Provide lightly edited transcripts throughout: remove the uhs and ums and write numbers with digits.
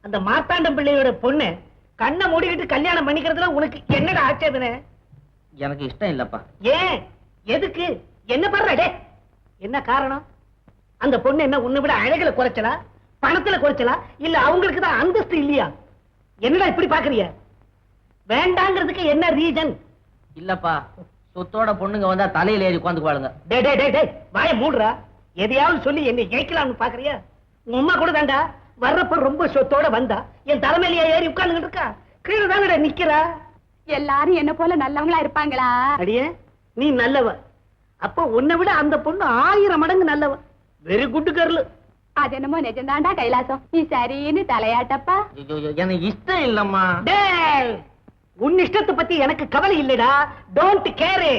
அந்த மார்த்தாண்டம் பிள்ளையோட பொண்ணு கண்ணை மூடிக்கிட்டு கல்யாணம் பண்ணிக்கிறதுல உனக்கு என்னடா ஆச்சேதனை? எனக்கு இஷ்டம் இல்லப்பா. ஏன்? எதுக்கு? என்ன பண்றடே? என்ன காரணம்? அந்த பொண்ணு என்ன உன்னை விட அழகுல குறைச்சலா, பணத்துல குறைச்சலா, இல்ல அவங்களுக்கு தான் அந்தஸ்து இல்லையா? என்னடா இப்படி பாக்குறிய? வேண்டாங்கிறதுக்கு என்ன ரீசன்? இல்லப்பா, சொத்தோட பொண்ணுங்க வந்தா தலையில ஏறி உட்காந்துக்குவாளுங்க. டே டே டே டே, வாய மூடுறா. எதையாவது சொல்லி என்னை ஜெயிக்கலாம்னு பாக்குறியா? உங்க அம்மா கூட தாண்டா வர்றப்ப ரொம்ப சொத்தோட வந்தா என் தலைமையிலேயே ஏறி உட்கார்ந்துகிட்டு இருக்கா. கீழே தானடா நிக்கிறா. எல்லாரும் என்ன போல நல்லவங்களா இருப்பாங்களா? அடியே, நீ நல்லவ. அப்ப உன்னை விட அந்த பொண்ணு 1000 மடங்கு நல்லவ. Very good curl. அது என்னமோ நிஜம்தாண்டா கைலாசம். நீ சரின்னு தலையாட்டப்பா. எனக்கு இஷ்டம் இல்லம்மா. டேய், உன் இஷ்டத்தை பத்தி எனக்கு கவலை இல்லடா. Don't care.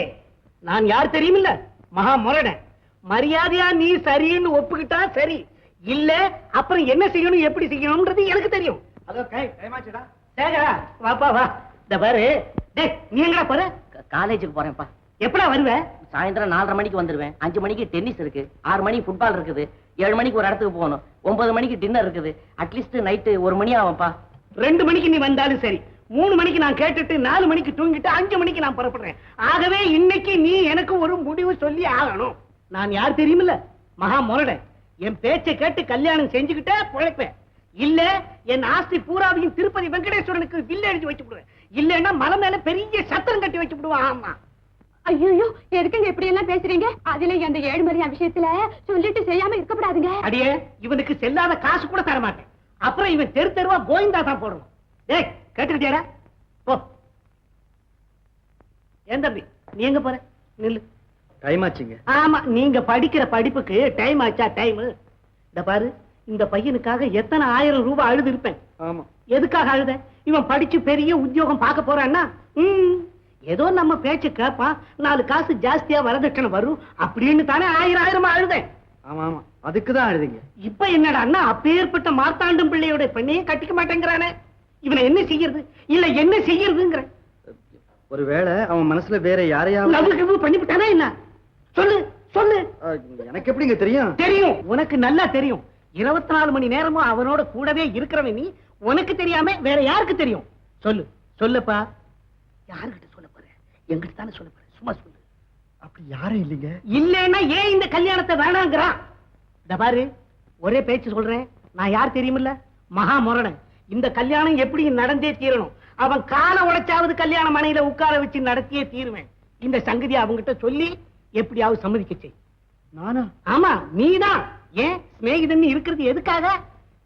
நான் யார் தெரியுமில்ல? மகா முரடன். மரியாதையா நீ சரின்னு ஒப்புக்கிட்டா சரி, இல்ல அப்புறம் என்ன செய்யணும் எப்படி செய்யணும்ன்றது எனக்கு தெரியும். அதோ டைமாச்சுடா. சேகரா வாப்பா வா. இந்த பாரு. டேய், நீ எங்கடா போற? காலேஜுக்கு போறேன்ப்பா. எப்படா வருவ? சாயந்தரம் 4:30 மணிக்கு வந்துருவேன். 5 மணிக்கு டென்னிஸ் இருக்கு, 6 மணிக்கு ஃபுட்பால் இருக்குது, 7 மணிக்கு ஒரு இடத்துக்கு போகணும், 9 மணிக்கு டின்னர் இருக்குது. அட்லீஸ்ட் நைட்டு 1 மணி ஆகும்ப்பா. 2 மணிக்கு நீ வந்தாலும் சரி, 3 மணிக்கு நான் கேட்டுட்டு 4 மணிக்கு தூங்கிட்டு 5 மணிக்கு நான் புறப்படுறேன். ஆகவே இன்னைக்கு நீ எனக்கு ஒரு முடிவு சொல்லி ஆகணும். நான் யார் தெரியுமில்ல? மகா முரடன். என் பேச்சை கேட்டு கல்யாணம் செஞ்சுக்கிட்டே பிழைப்பேன். இல்ல என் ஆஸ்தி பூராவையும் திருப்பதி வெங்கடேஸ்வரனுக்கு வில்ல எழுதி வச்சு விடுவேன். இல்லன்னா மலை மேல பெரிய சத்திரம் கட்டி வச்சு விடுவான். ஆமா. ஐயோ, எதுக்குங்க இப்படி எல்லாம் பேசுறீங்க? அதுல அந்த ஏழுமலையா விஷயத்துல சொல்லிட்டு செய்யாம இருக்கப்படாதுங்க. அடியே, இவனுக்கு செல்லாத காசு கூட தர மாட்டேன். அப்புறம் இவன் தெரு தெருவா கோவிந்தா தான் போடணும். டேய், கேட்டுக்கிட்டியாடா? போ. ஏன் தம்பி, நீ எங்க போற? நில்லு. டைம் ஆச்சுங்க. ஆமா, நீங்க படிக்கிற படிப்புக்கு டைம் ஆச்சா? டைம். இந்த பாரு, இந்த பையனுக்காக எத்தனை 1000 ரூபாய் அழுது இருப்பேன். ஆமா. எதுக்காக அழுத? இவன் படிச்சு பெரிய உத்தியோகம் பார்க்க போறான்னா, ஏதோ நம்ம பேச்சு கேட்பான், 4 காசு ஜாஸ்தியா வரதட்சணை வரும் அப்படின்னு தானே 1000 அழுதேன். ஆமா ஆமா, அதுக்குதான் அழுதிங்க. இப்ப என்னடான்னா அப்பேற்பட்ட மார்த்தாண்டம் பிள்ளையோட பெண்ணையே கட்டிக்க மாட்டேங்கிறானே. இவனை என்ன செய்யறது? இல்ல என்ன செய்யறதுங்கிற? ஒருவேளை அவன் மனசுல வேற யாரையாவது பண்ணிவிட்டானா என்ன? சொல்லு சொல்லு. எனக்கு எப்படிங்க தெரியும்? தெரியும், உனக்கு நல்லா தெரியும். 24 மணி நேரமும் அவனோட கூடவே இருக்கிறவன் நீ. உனக்கு தெரியாம வேற யாருக்கு தெரியும்? சொல்லு சொல்லுப்பா. யாருக்கிட்ட சொல்ல போற? எங்கிட்ட தானே சொல்ல போற. சும்மா சொல்லு. அப்படி யாரும் இல்லைங்க. இல்லன்னா ஏன் இந்த கல்யாணத்தை வேணாங்கிறான்? இந்த பாரு, ஒரே பேச்சு சொல்றேன். நான் யார் தெரியுமில்ல? மகா முரடன். இந்த கல்யாணம் எப்படி நடந்தே தீரணும். அவன் காலை உடைச்சாவது கல்யாண மனையில உட்கார வச்சு நடத்தியே தீருவேன். இந்த சங்கதியை அவங்கிட்ட சொல்லி எப்படியாவது சம்மதிக்க செய். நானா? ஆமா, நீதான். ஏன் ஸ்நேகிதன் இருக்கிறது எதுக்காக?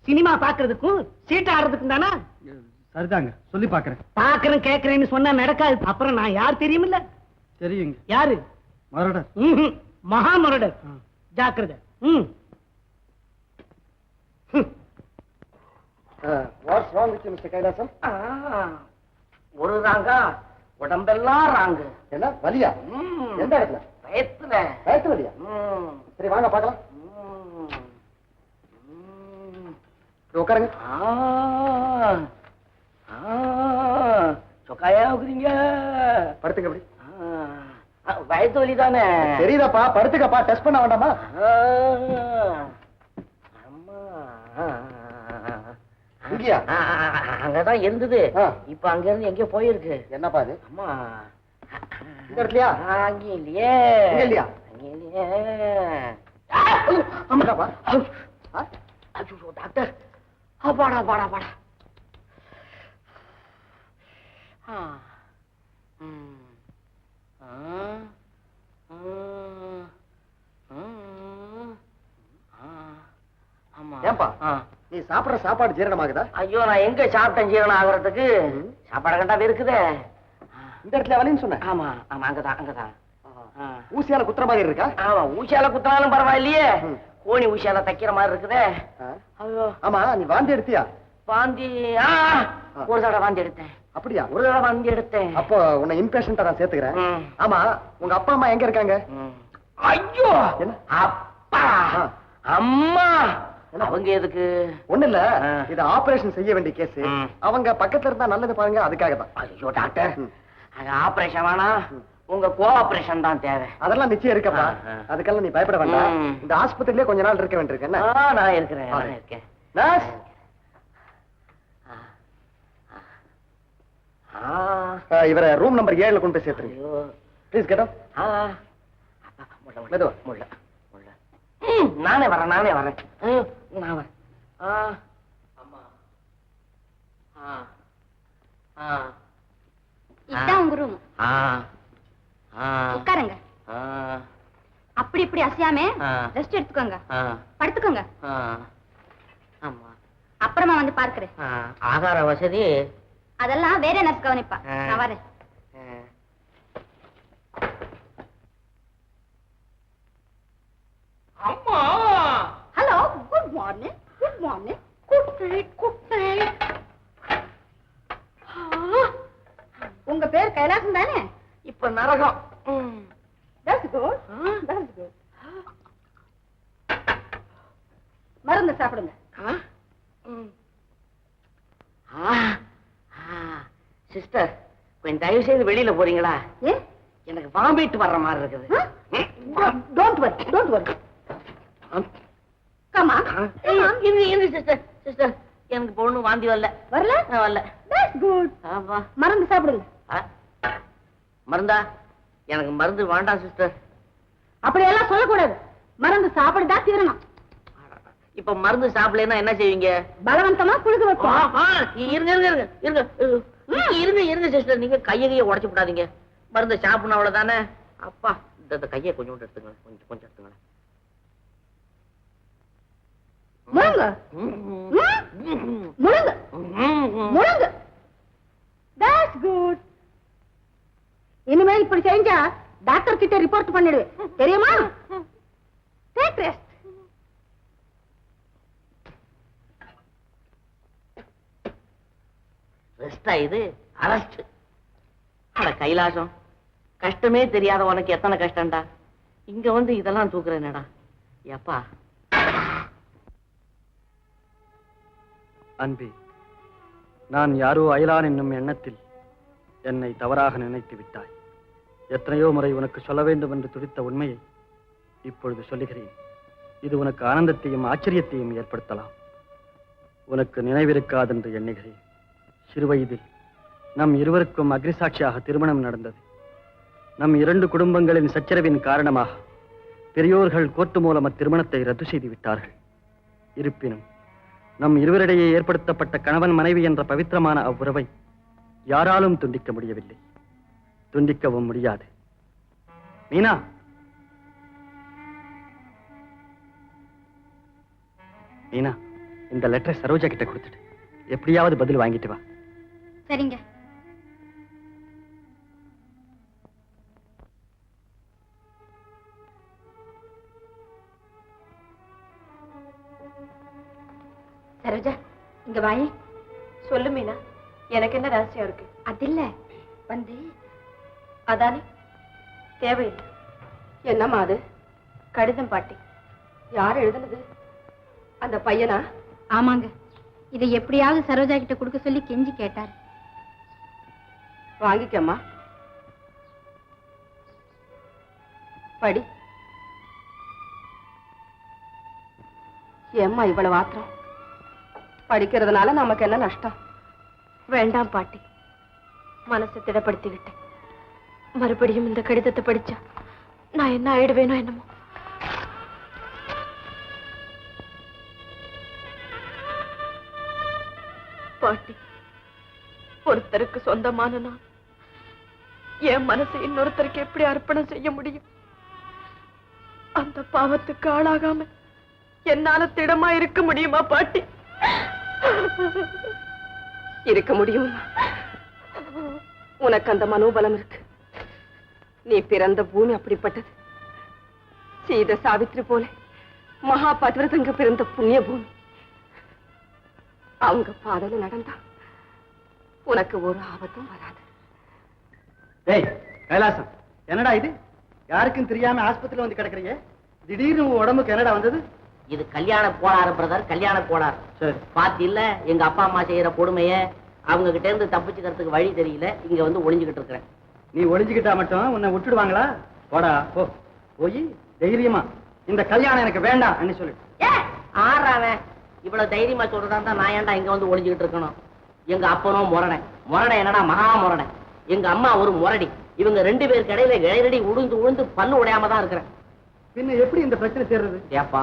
சினிமா பாக்குறதுக்கும் சீட்டு ஆடுறதுக்கும் தானா? சரிதாங்க, சொல்லி பாக்குறேன். பாக்குறேன் கேக்குறேன்னு சொன்னா நடக்காது. அப்புறம் நான் யார் தெரியுமில்ல? தெரியுங்க. யாரு? மருடன். மகா முரடன். ஜாக்கிரதை. What's wrong with mister Kailasam? ஒரு ராங்கா, உடம்பெல்லாம் ராங்கு. என்ன வலியா? எந்த இடத்துல? பயத்துல. பயத்துல வலியா? சரி வாங்க பார்க்கலாம். உட்காருங்க. சொக்காயா இருக்கிறீங்க? படுத்துங்க. அப்படி வயத்து வலி தானே? தெரியுதாப்பா, படுத்துக்கப்பா. டெஸ்ட் பண்ண வேண்டாமா? அங்கதான் இருந்தது. இப்ப அங்க இருந்து எங்கேயோ போயிருக்கு. என்னப்பா இது? அம்மா, இந்த இடத்துலயா? அங்கேயும் இல்லையே. இல்லையா? அங்கேயும் இல்லையே. ஆமாப்பா. டாக்டர், பாடா பாடா பாடா. ஏன்பா, நீ சாப்பிடுற சாப்பாடு ஜீரணமாகுதா? ஐயோ, நான் எங்க சாப்பிட்டேன் ஜீரணம் ஆகுறதுக்கு? சாப்பாடு கண்டா இருக்குதே. இந்த இடத்துல வலின்னு சொன்னேன். ஆமா ஆமா, அங்கதான் அங்கதான். ஊசியால குத்துற மாதிரி இருக்கா? ஆமா, ஊசியால குத்தினாலும் பரவாயில்லையே. கோணி ஊசியால தைக்கிற மாதிரி இருக்குதே. ஆமா, நீ வாந்தி எடுத்தியா? வாந்தி ஒரு தடவை வாந்தி எடுத்தேன். அப்படியா? ஒரு தடவை வாந்தி எடுத்தேன். அப்போ உன்னை இம்பேஷண்டா நான் சேர்த்துக்கிறேன். ஆமா, உங்க அப்பா அம்மா எங்க இருக்காங்க? ஐயோ, அப்பா அம்மா அவங்க எதுக்கு? ஒண்ணு இல்ல, இது ஆபரேஷன் செய்ய வேண்டிய கேஸ். அவங்க பக்கத்துல இருந்தா நல்லது பாருங்க, அதுக்காக தான். ஐயோ டாக்டர், ஆபரேஷன் வேணாம், உங்க கோஆபரேஷன் தான் தேவை. அதெல்லாம் நிச்சயம் இருக்கப்பா, அதுக்கெல்லாம் நீ பயப்பட வேண்டாம். இந்த ஆஸ்பத்திரியிலே கொஞ்ச நாள் இருக்க வேண்டியிருக்கு. என்ன? நான் இருக்கிறேன் இருக்கேன். இவரை ரூம் நம்பர் 7ல கொண்டு போய் சேர்த்துருங்க. ப்ளீஸ் கெட் மெதுவா முள்ள முள்ள. நானே வரேன் நான் வரேன். அம்மா இதான் உங்க ரூம். உட்காருங்க. அப்படி இப்படி அசையாம ரெஸ்ட் எடுத்துக்கோங்க. படுத்துக்கோங்க. ஆமா. அப்புறமா வந்து பார்க்கிறேன். ஆகார வசதி அதெல்லாம் வேற நர்ஸ் கவனிப்பா. நான் வரேன். அம்மா. Hello, good morning. Good morning. Good night. Good night. உங்க பேர் கைலாசம் தானே? இப்ப நரகம். That's good. That's good. மருந்து சாப்பிடுங்க. சிஸ்டர், கொஞ்சம் தயவு செய்து வெளியில போறீங்களா? எனக்கு வாமிட் வர்ற மாதிரி இருக்குது. Don't worry. Don't worry. Come on. Sister sister, எனக்கு பொண்ணு வாந்தி வரல. வரல. That's good. மருந்து சாப்பிடுங்க. மருந்தா? எனக்கு மருந்து வேண்டாம் சிஸ்டர். அப்படி எல்லாம் சொல்லக்கூடாது. மருந்து சாப்பிடுதான் தீரணும். இப்ப மருந்து சாப்பிடலன்னா என்ன செய்வீங்க? பலவந்தமா குழுக்க வைப்போம். இருங்க சிஸ்டர், நீங்க கையை உடைச்சு விடாதீங்க. மருந்து சாப்பிடணும் அவ்வளவுதானே. அப்பா, இந்த கையை கொஞ்சம் எடுத்துங்களேன். கொஞ்சம் எடுத்துங்களேன். முழுங்க. That's good. இனிமே இப்படி செஞ்சா டாக்டர் கிட்ட ரிப்போர்ட் பண்ணிடுவேன், தெரியுமா? Take rest. ரெஸ்டா இது? அரெஸ்ட். அட கைலாசம், கஷ்டமே தெரியாத உனக்கு எத்தனை கஷ்டம்டா. இங்க வந்து இதெல்லாம் தூக்குறேனடா. எப்பா அன்பே, நான் யாரோ அயலான் என்னும் எண்ணத்தில் என்னை தவறாக நினைத்து விட்டாய். எத்தனையோ முறை உனக்கு சொல்ல வேண்டும் என்று துடித்த உண்மையை இப்பொழுது சொல்லுகிறேன். இது உனக்கு ஆனந்தத்தையும் ஆச்சரியத்தையும் ஏற்படுத்தலாம். உனக்கு நினைவிருக்காதென்று எண்ணுகிறேன். சிறுவயதில் நம் இருவருக்கும் அக்னிசாட்சியாக திருமணம் நடந்தது. நம் 2 குடும்பங்களின் சச்சரவின் காரணமாக பெரியோர்கள் கோர்ட்டு மூலம் அத்திருமணத்தை ரத்து செய்து விட்டார்கள். இருப்பினும் நம் இருவரிடையே ஏற்படுத்தப்பட்ட கணவன் மனைவி என்ற பவித்திரமான அவ்வுறவை யாராலும் துண்டிக்க முடியவில்லை, துண்டிக்கவும் முடியாது. மீனா, மீனா, இந்த லெட்டரை சரோஜா கிட்ட கொடுத்துட்டு எப்படியாவது பதில் வாங்கிட்டு வா. சரிங்க. சரோஜா, இங்க வாயே. சொல்லு மீனா, எனக்கு என்ன ரகசியம் இருக்கு? அது இல்ல, வந்து அதானே, தேவையில்லை. என்னம்மா அது? கடிதம் பாட்டி. யார் எழுதுனது? அந்த பையனா? ஆமாங்க. இதை எப்படியாவது சரோஜா கிட்ட கொடுக்க சொல்லி கெஞ்சி கேட்டார். வாங்கிக்கம்மா, படி. ஏம்மா இவ்வளவு ஆத்திரம்? படிக்கிறதுனால நமக்கு என்ன நஷ்டம்? வேண்டாம் பாட்டி, மனசை திடப்படுத்தி விட்டேன். மறுபடியும் இந்த கடிதத்தை படிச்சா நான் என்ன ஆயிடுவேனோ என்னமோ. பாட்டி, ஒருத்தருக்கு சொந்தமான நான் என் மனசை இன்னொருத்தருக்கு எப்படி அர்ப்பணம் செய்ய முடியும்? அந்த பாவத்துக்கு ஆளாகாம என்னால திடமா இருக்க முடியுமா பாட்டி? இருக்க முடியும். உனக்கு அந்த மனோபலம் இருக்கு. நீ பிறந்த பூமி அப்படிப்பட்டது. சீத சாவித்ரி போல மகா பதிவிரதங்க பிறந்த புண்ணிய பூமி. அவங்க பாதையில நடந்தா உனக்கு ஒரு ஆபத்தும் வராது. டேய் கைலாசம், என்னடா இது? யாருக்கும் தெரியாம ஆஸ்பத்திரியில வந்து கிடக்குறீங்க. திடீர்னு உன் உடம்புக்கு என்னடா வந்தது? இது கல்யாண கோளாறு பிரதர், கல்யாண கோளாறு. சரி, பாத்தி இல்ல எங்க அப்பா அம்மா செய்யற கொடுமைய அவங்க கிட்ட இருந்து தப்பிச்சுக்கிறதுக்கு வழி தெரியல. இங்க வந்து ஒளிஞ்சுகிட்டு இருக்கிறேன். நீ ஒளிஞ்சுக்கிட்டா மட்டும் உன்னை விட்டுடுவாங்களா? போடா போ, போய் தைரியமா இந்த கல்யாணம் எனக்கு வேண்டாம் சொல்லு. ஆறாவன் இவ்வளவு தைரியமா சொல்றதா தான் நான் ஏன்டா இங்க வந்து ஒளிஞ்சுக்கிட்டு இருக்கணும்? எங்க அப்பனும் முரணை. முரணை என்னடா மகா முரணை. எங்க அம்மா ஒரு முரடி. இவங்க 2 பேருக்கு இடையில இழையடி உழுந்து பல்லு உடையாம தான் இருக்கிறேன். பின்ன எப்படி இந்த பிரச்சனை தீர்றது? ஏப்பா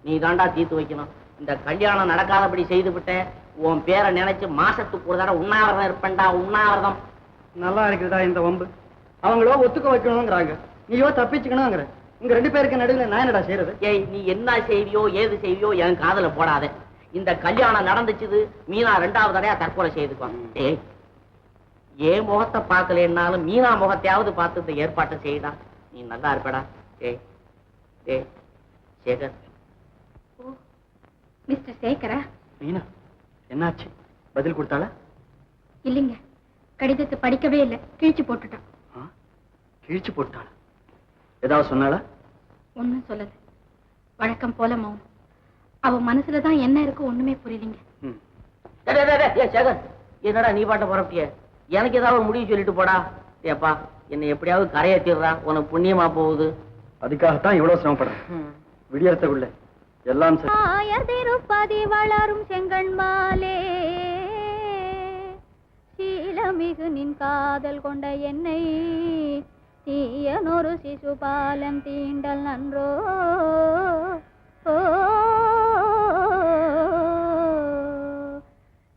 நீ தாண்டா தீர்த்து வைக்கணும். இந்த கல்யாணம் நடக்காதபடி செய்து விட்ட உன் பேரை நினைச்சு மாசத்துக்கு ஒரு தடவை உண்ணாவிரதம் இருப்பேன்டா, உண்ணாவிரதம். நல்லா இருக்குதா இந்த வம்பு? அவங்களோ ஒத்துக்க வைக்கணுங்கிறாங்க, நீயோ தப்பிச்சுக்கணுங்கிற. உங்க 2 பேருக்கு நடுவில் நான் என்னடா செய்யறது? ஏய், நீ என்ன செய்வியோ ஏது செய்வியோ என் காதுல போடாத. இந்த கல்யாணம் நடந்துச்சுது, மீனா 2வது தடையா தற்கொலை செய்துக்குவான். ஏய், ஏன் முகத்தை பார்க்கலன்னாலும் மீனா முகத்தையாவது பார்த்து இந்த ஏற்பாட்டை செய்யடா, நீ நல்லா இருப்படா. ஏய் ஏய் சேகர். மிஸ்டர் சேகரா? மீனா என்னாச்சு? பதில் கொடுத்தாளா? இல்லைங்க, கடிதத்தை படிக்கவே இல்லை, கிழிச்சு போட்டுட்டான். கிழிச்சு போட்டாளா? ஏதாவது சொன்னாளா? ஒன்னும் சொல்லல, வழக்கம் போல மௌனம். அவ மனசுலதான் என்ன இருக்கு ஒண்ணுமே புரியலீங்க. சேகர், என்னடா நீ பாட்ட புறப்பட்டிய? எனக்கு ஏதாவது முடிவு சொல்லிட்டு போடா. ஏப்பா என்னை எப்படியாவது கரையேற்றிடுறா, உனக்கு புண்ணியமா போகுது. அதுக்காகத்தான் இவ்வளவு சிரமப்படுறேன். விடியறதுக்குள்ள எல்லாம் திருப்பதி வளரும் செங்கண்மாலே சீலமிகு நின் காதல் கொண்ட என்னை தீயனொரு சிசுபாலன் தீண்டல் நன்றோ.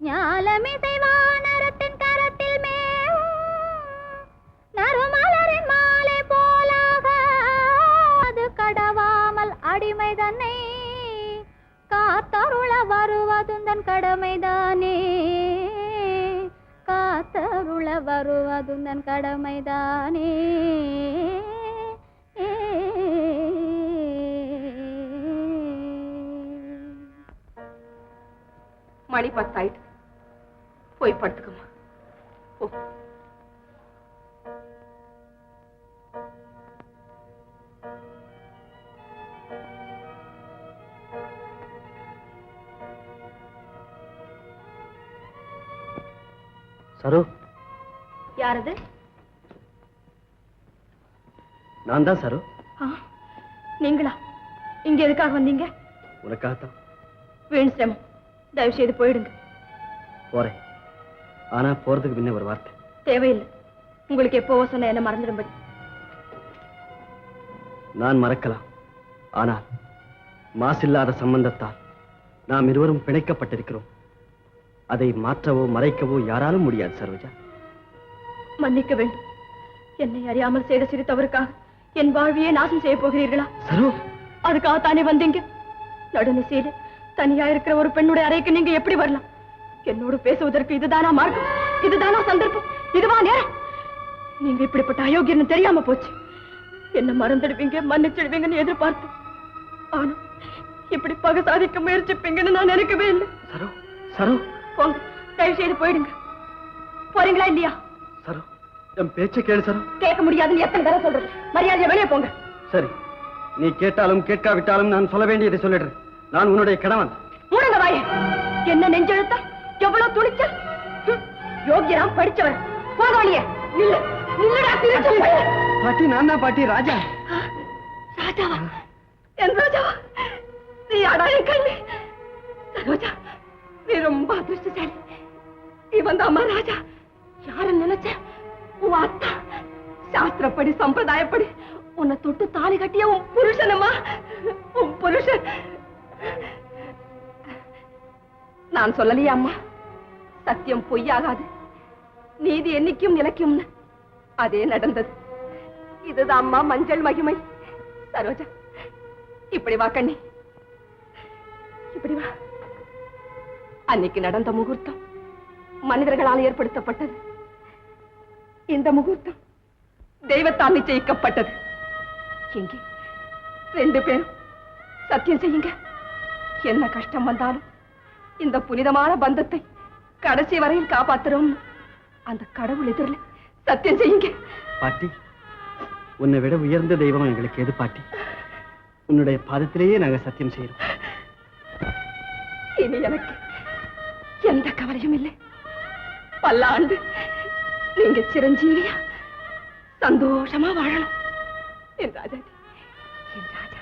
ஞாலமிசை வானரத்தின் கரத்தில் நறுமலரின் மாலை போலாக அது கடவாமல் அடிமை தன்னை காத்தருள வருவதுந்தன் கடமைதானே, காத்தருள வருவதுந்தன் கடமைதானே. மணி 10 ஆயிட்டு, போய் படுத்துக்கமா. சரு, யாரது? நான் தான் சரு. நீங்களா? இங்க எதுக்காக வந்தீங்க? உனக்காகத்தான். வீண் சிரமம், தயவு செய்து போயிடுங்க. போறேன், ஆனா போறதுக்கு முன்ன ஒரு வார்த்தை. தேவையில்லை, உங்களுக்கு எப்போவோ சொன்ன என்ன மறந்துடும்படி. நான் மறக்கலாம், ஆனால் மாசில்லாத சம்பந்தத்தால் நாம் இருவரும் பிணைக்கப்பட்டிருக்கிறோம். அதை மாற்றவோ மறைக்கவோ யாராலும் முடியாது சரோஜா. மன்னிக்க வேண்டும். என்னை அறியாமல் செய்த சிறு தவறுக்காக என் வாழ்வையே நாசம் செய்ய போகிறீர்களா? சரோ, அதுக்காகத்தானே வந்தீங்க. நடுநிசையில தனியா இருக்கிற ஒரு பெண்ணுடைய அறைக்கு நீங்க எப்படி வரலாம்? என்னோடு பேசுவதற்கு இதுதானா மார்க்கம்? இதுதானா சந்தர்ப்பம்? இதுவா நேரம்? நீங்க இப்படிப்பட்ட அயோக்கியன்னு தெரியாம போச்சு. என்ன மறந்துடுவீங்க, மன்னிச்சிடுவீங்கன்னு எதிர்பார்த்து, ஆனா இப்படி பகை சாதிக்க முயற்சிப்பீங்கன்னு நான் நினைக்கவே இல்லை. சரோ, சரோ, போங்க, தயவு செய்து போயிடுங்க. போறீங்களா இல்லையா? சரோ, என் பேச்சை கேளு சரோ. கேட்க முடியாதுன்னு எத்தனை தடவை சொல்றது? மரியாதையை வெளியே போங்க. சரி, நீ கேட்டாலும் கேட்காவிட்டாலும் நான் சொல்ல வேண்டியதை சொல்லிடுறேன். நான் உன்னுடைய கணவன். மூடுங்க வாயே. என்ன நெஞ்செழுத்தா, எவ்வளவு துணிச்சல்! யோகியராம் படிச்சவன். போங்க வழியே. நில்லு, நில்லுடா திருட்டு பையன். பாட்டி, நான் தான் பாட்டி, ராஜா. ராஜாவா? என் ராஜாவா? நீ அடாய கண்ணு. சரோஜா, நீ ரொம்ப அதிர்ஷ்டசாலி. இவன் தான் ராஜா. யாருன்னு நினைச்ச? உன் அத்தா. சாஸ்திரப்படி சம்பிரதாயப்படி உன்னை தொட்டு தாலி கட்டிய உன் புருஷனம்மா, உன் புருஷன். நான் சொல்லலையே அம்மா, சத்தியம் பொய்யாகாது, நீதி என்னைக்கும் நிலைக்கும்னு. அதே நடந்தது. இதுதான் அம்மா மஞ்சள் மகிமை. சரோஜா, இப்படி வா கண்ணி, இப்படி வா. அன்னைக்கு நடந்த முகூர்த்தம் மனிதர்களால் ஏற்படுத்தப்பட்டது. இந்த முகூர்த்தம் தெய்வத்தால் நிச்சயிக்கப்பட்டது. இங்கே 2 பேரும் சத்தியம் செய்யுங்க. என்ன கஷ்டம் வந்தாலும் இந்த புனிதமான பந்தத்தை கடைசி வரையில் காப்பாத்துறோம். அந்த கடவுள் எதிரில் சத்தியம் செய்யுங்க. பாட்டி, உன்னை விட உயர்ந்த தெய்வம் எங்களுக்கு எது பாட்டி? உன்னுடைய பாதத்திலேயே நாங்க சத்தியம் செய்யறோம். இனி எனக்கு எந்த கவலையும் இல்லை. பல்லாண்டு நீங்க சிரஞ்சீவியா சந்தோஷமா வாழணும். என் ராஜா, என் ராஜா.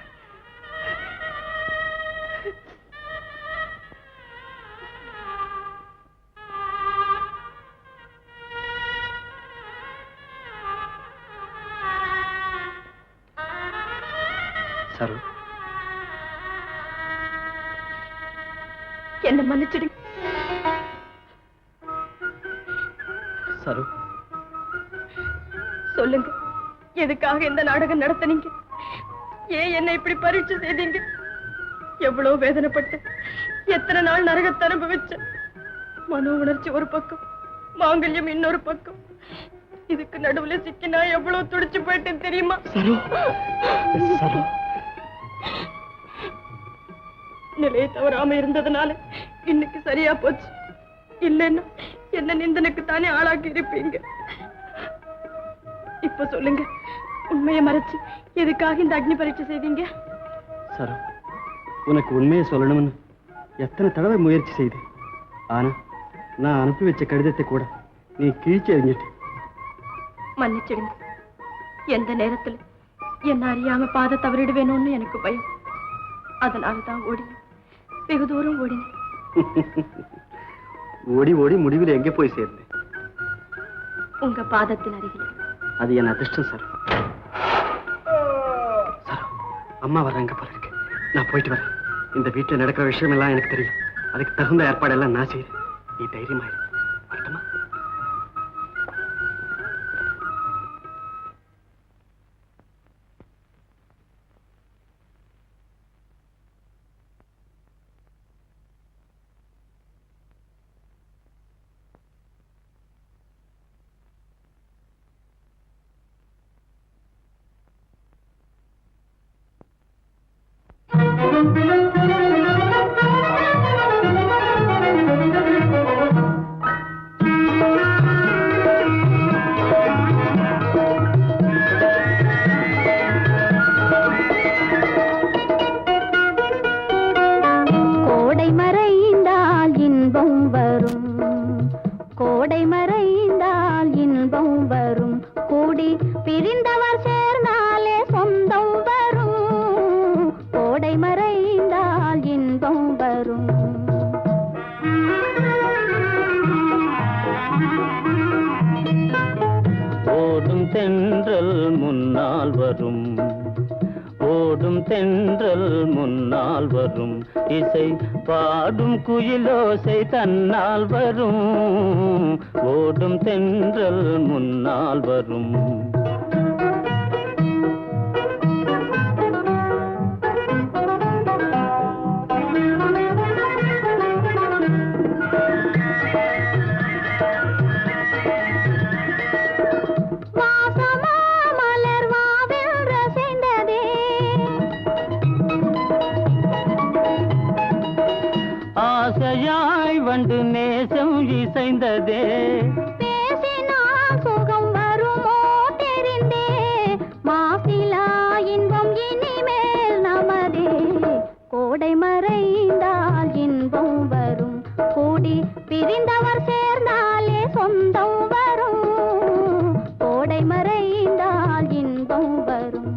சரு, என்ன மன்னிச்சிடுங்க. சரு, சொல்லுங்க, எதுக்காக இந்த நாடகம் நடத்தினீங்க? ஏன் என்ன இப்படி பரீட்சை செய்தீங்க? எவ்வளவு வேதனைப்பட்டு எத்தனை நாள் நரகத்தை அனுபவிச்ச. மனோ உணர்ச்சி ஒரு பக்கம், மாங்கல்யம் இன்னொரு பக்கம். இதுக்கு நடுவுல சிக்கினா எவ்வளவு துடிச்சு போயிட்டேன் தெரியுமா? நிலையை தவறாம இருந்ததுனால இன்னைக்கு சரியா போச்சு. இல்லைன்னா என்ன நிந்தனுக்கு தானே ஆளாக்கி இருப்பீங்க. இப்ப சொல்லுங்க, உண்மையை மறைச்சு எதுக்காக இந்த அக்னி பரீட்சை செய்தீங்க? சரு, உனக்கு உண்மையை சொல்லணும்னு எத்தனை தடவை முயற்சி செய்து, ஆனா நான் அனுப்பி வச்ச கடிதத்தை கூட நீ கிழிச்சு எறிஞ்சிட்டு. மன்னிச்சிடுங்க. எந்த நேரத்துல என்ன அறியாம பாதை தவறிடுவேணும்னு எனக்கு பயம். அதனாலதான் ஓடினேன், வெகு தூரம் ஓடினேன். ஓடி ஓடி முடிவில் எங்கே போய் சேர்ந்தேன்? உங்க பாதத்தின் அருகில். அது என் அதிர்ஷ்டம் சார். சார், அம்மா வர்றாங்க போல இருக்கு. நான் போயிட்டு வரேன். இந்த வீட்டில் நடக்கிற விஷயம் எல்லாம் எனக்கு தெரியும். அதுக்கு தகுந்த ஏற்பாடெல்லாம் நான் செய்றேன். நீ தைரியமாயிரு. வரட்டுமா? இசை பாடும் குயிலோசை தன்னால் வரும். ஓடும் தென்றல் முன்னால் வரும். ஆசையாய் வந்து நேசம் இசைந்ததே. பேசினால் சுகம் வருமோ தெரிந்தே. மாசிலா இன்பம் இனிமேல் நமதே. கோடை மறைந்தால் இன்பம் வரும். கூடி பிரிந்தவர் சேர்ந்தாலே சொந்தம் வரும். கோடை மறைந்தால் இன்பம் வரும்.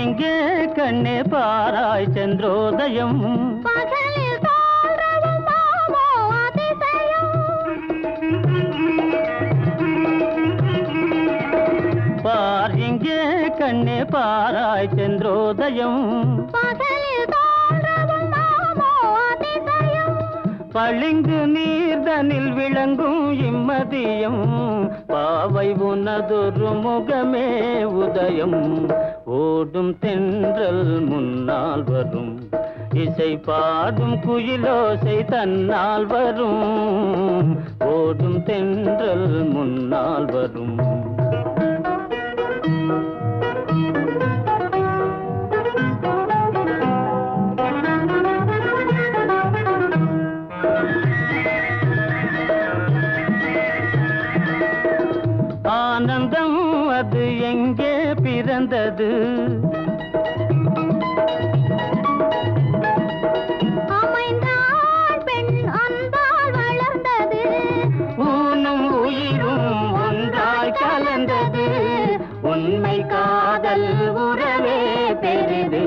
இங்கே கண்ணே பாராய் சந்திரோதயம். பகலில் தோன்றவும் மாமோ அதிசயம். பார் இங்கே கண்ணே பாராய் சந்திரோதயம். பகலில் தோன்றவும் மாமோ அதிசயம். பளிங்கு நீர்தனில் விளங்கும் இம்மதியம். பாவை உனதொரு முகமே உதயம். ஓடும் தென்றல் முன்னால் வரும். இசை பாடும் குயிலோசை தன்னால் வரும். ஓடும் தென்றல் முன்னால் வரும். ஆனந்தம் அது எங்கே பிறந்தது? அமைந்தாள் பெண் அன்பால் வளர்ந்தது. ஊனும் உயிரும் ஒன்றாய் கலந்தது. உண்மை காதல் உறவே பெரிது.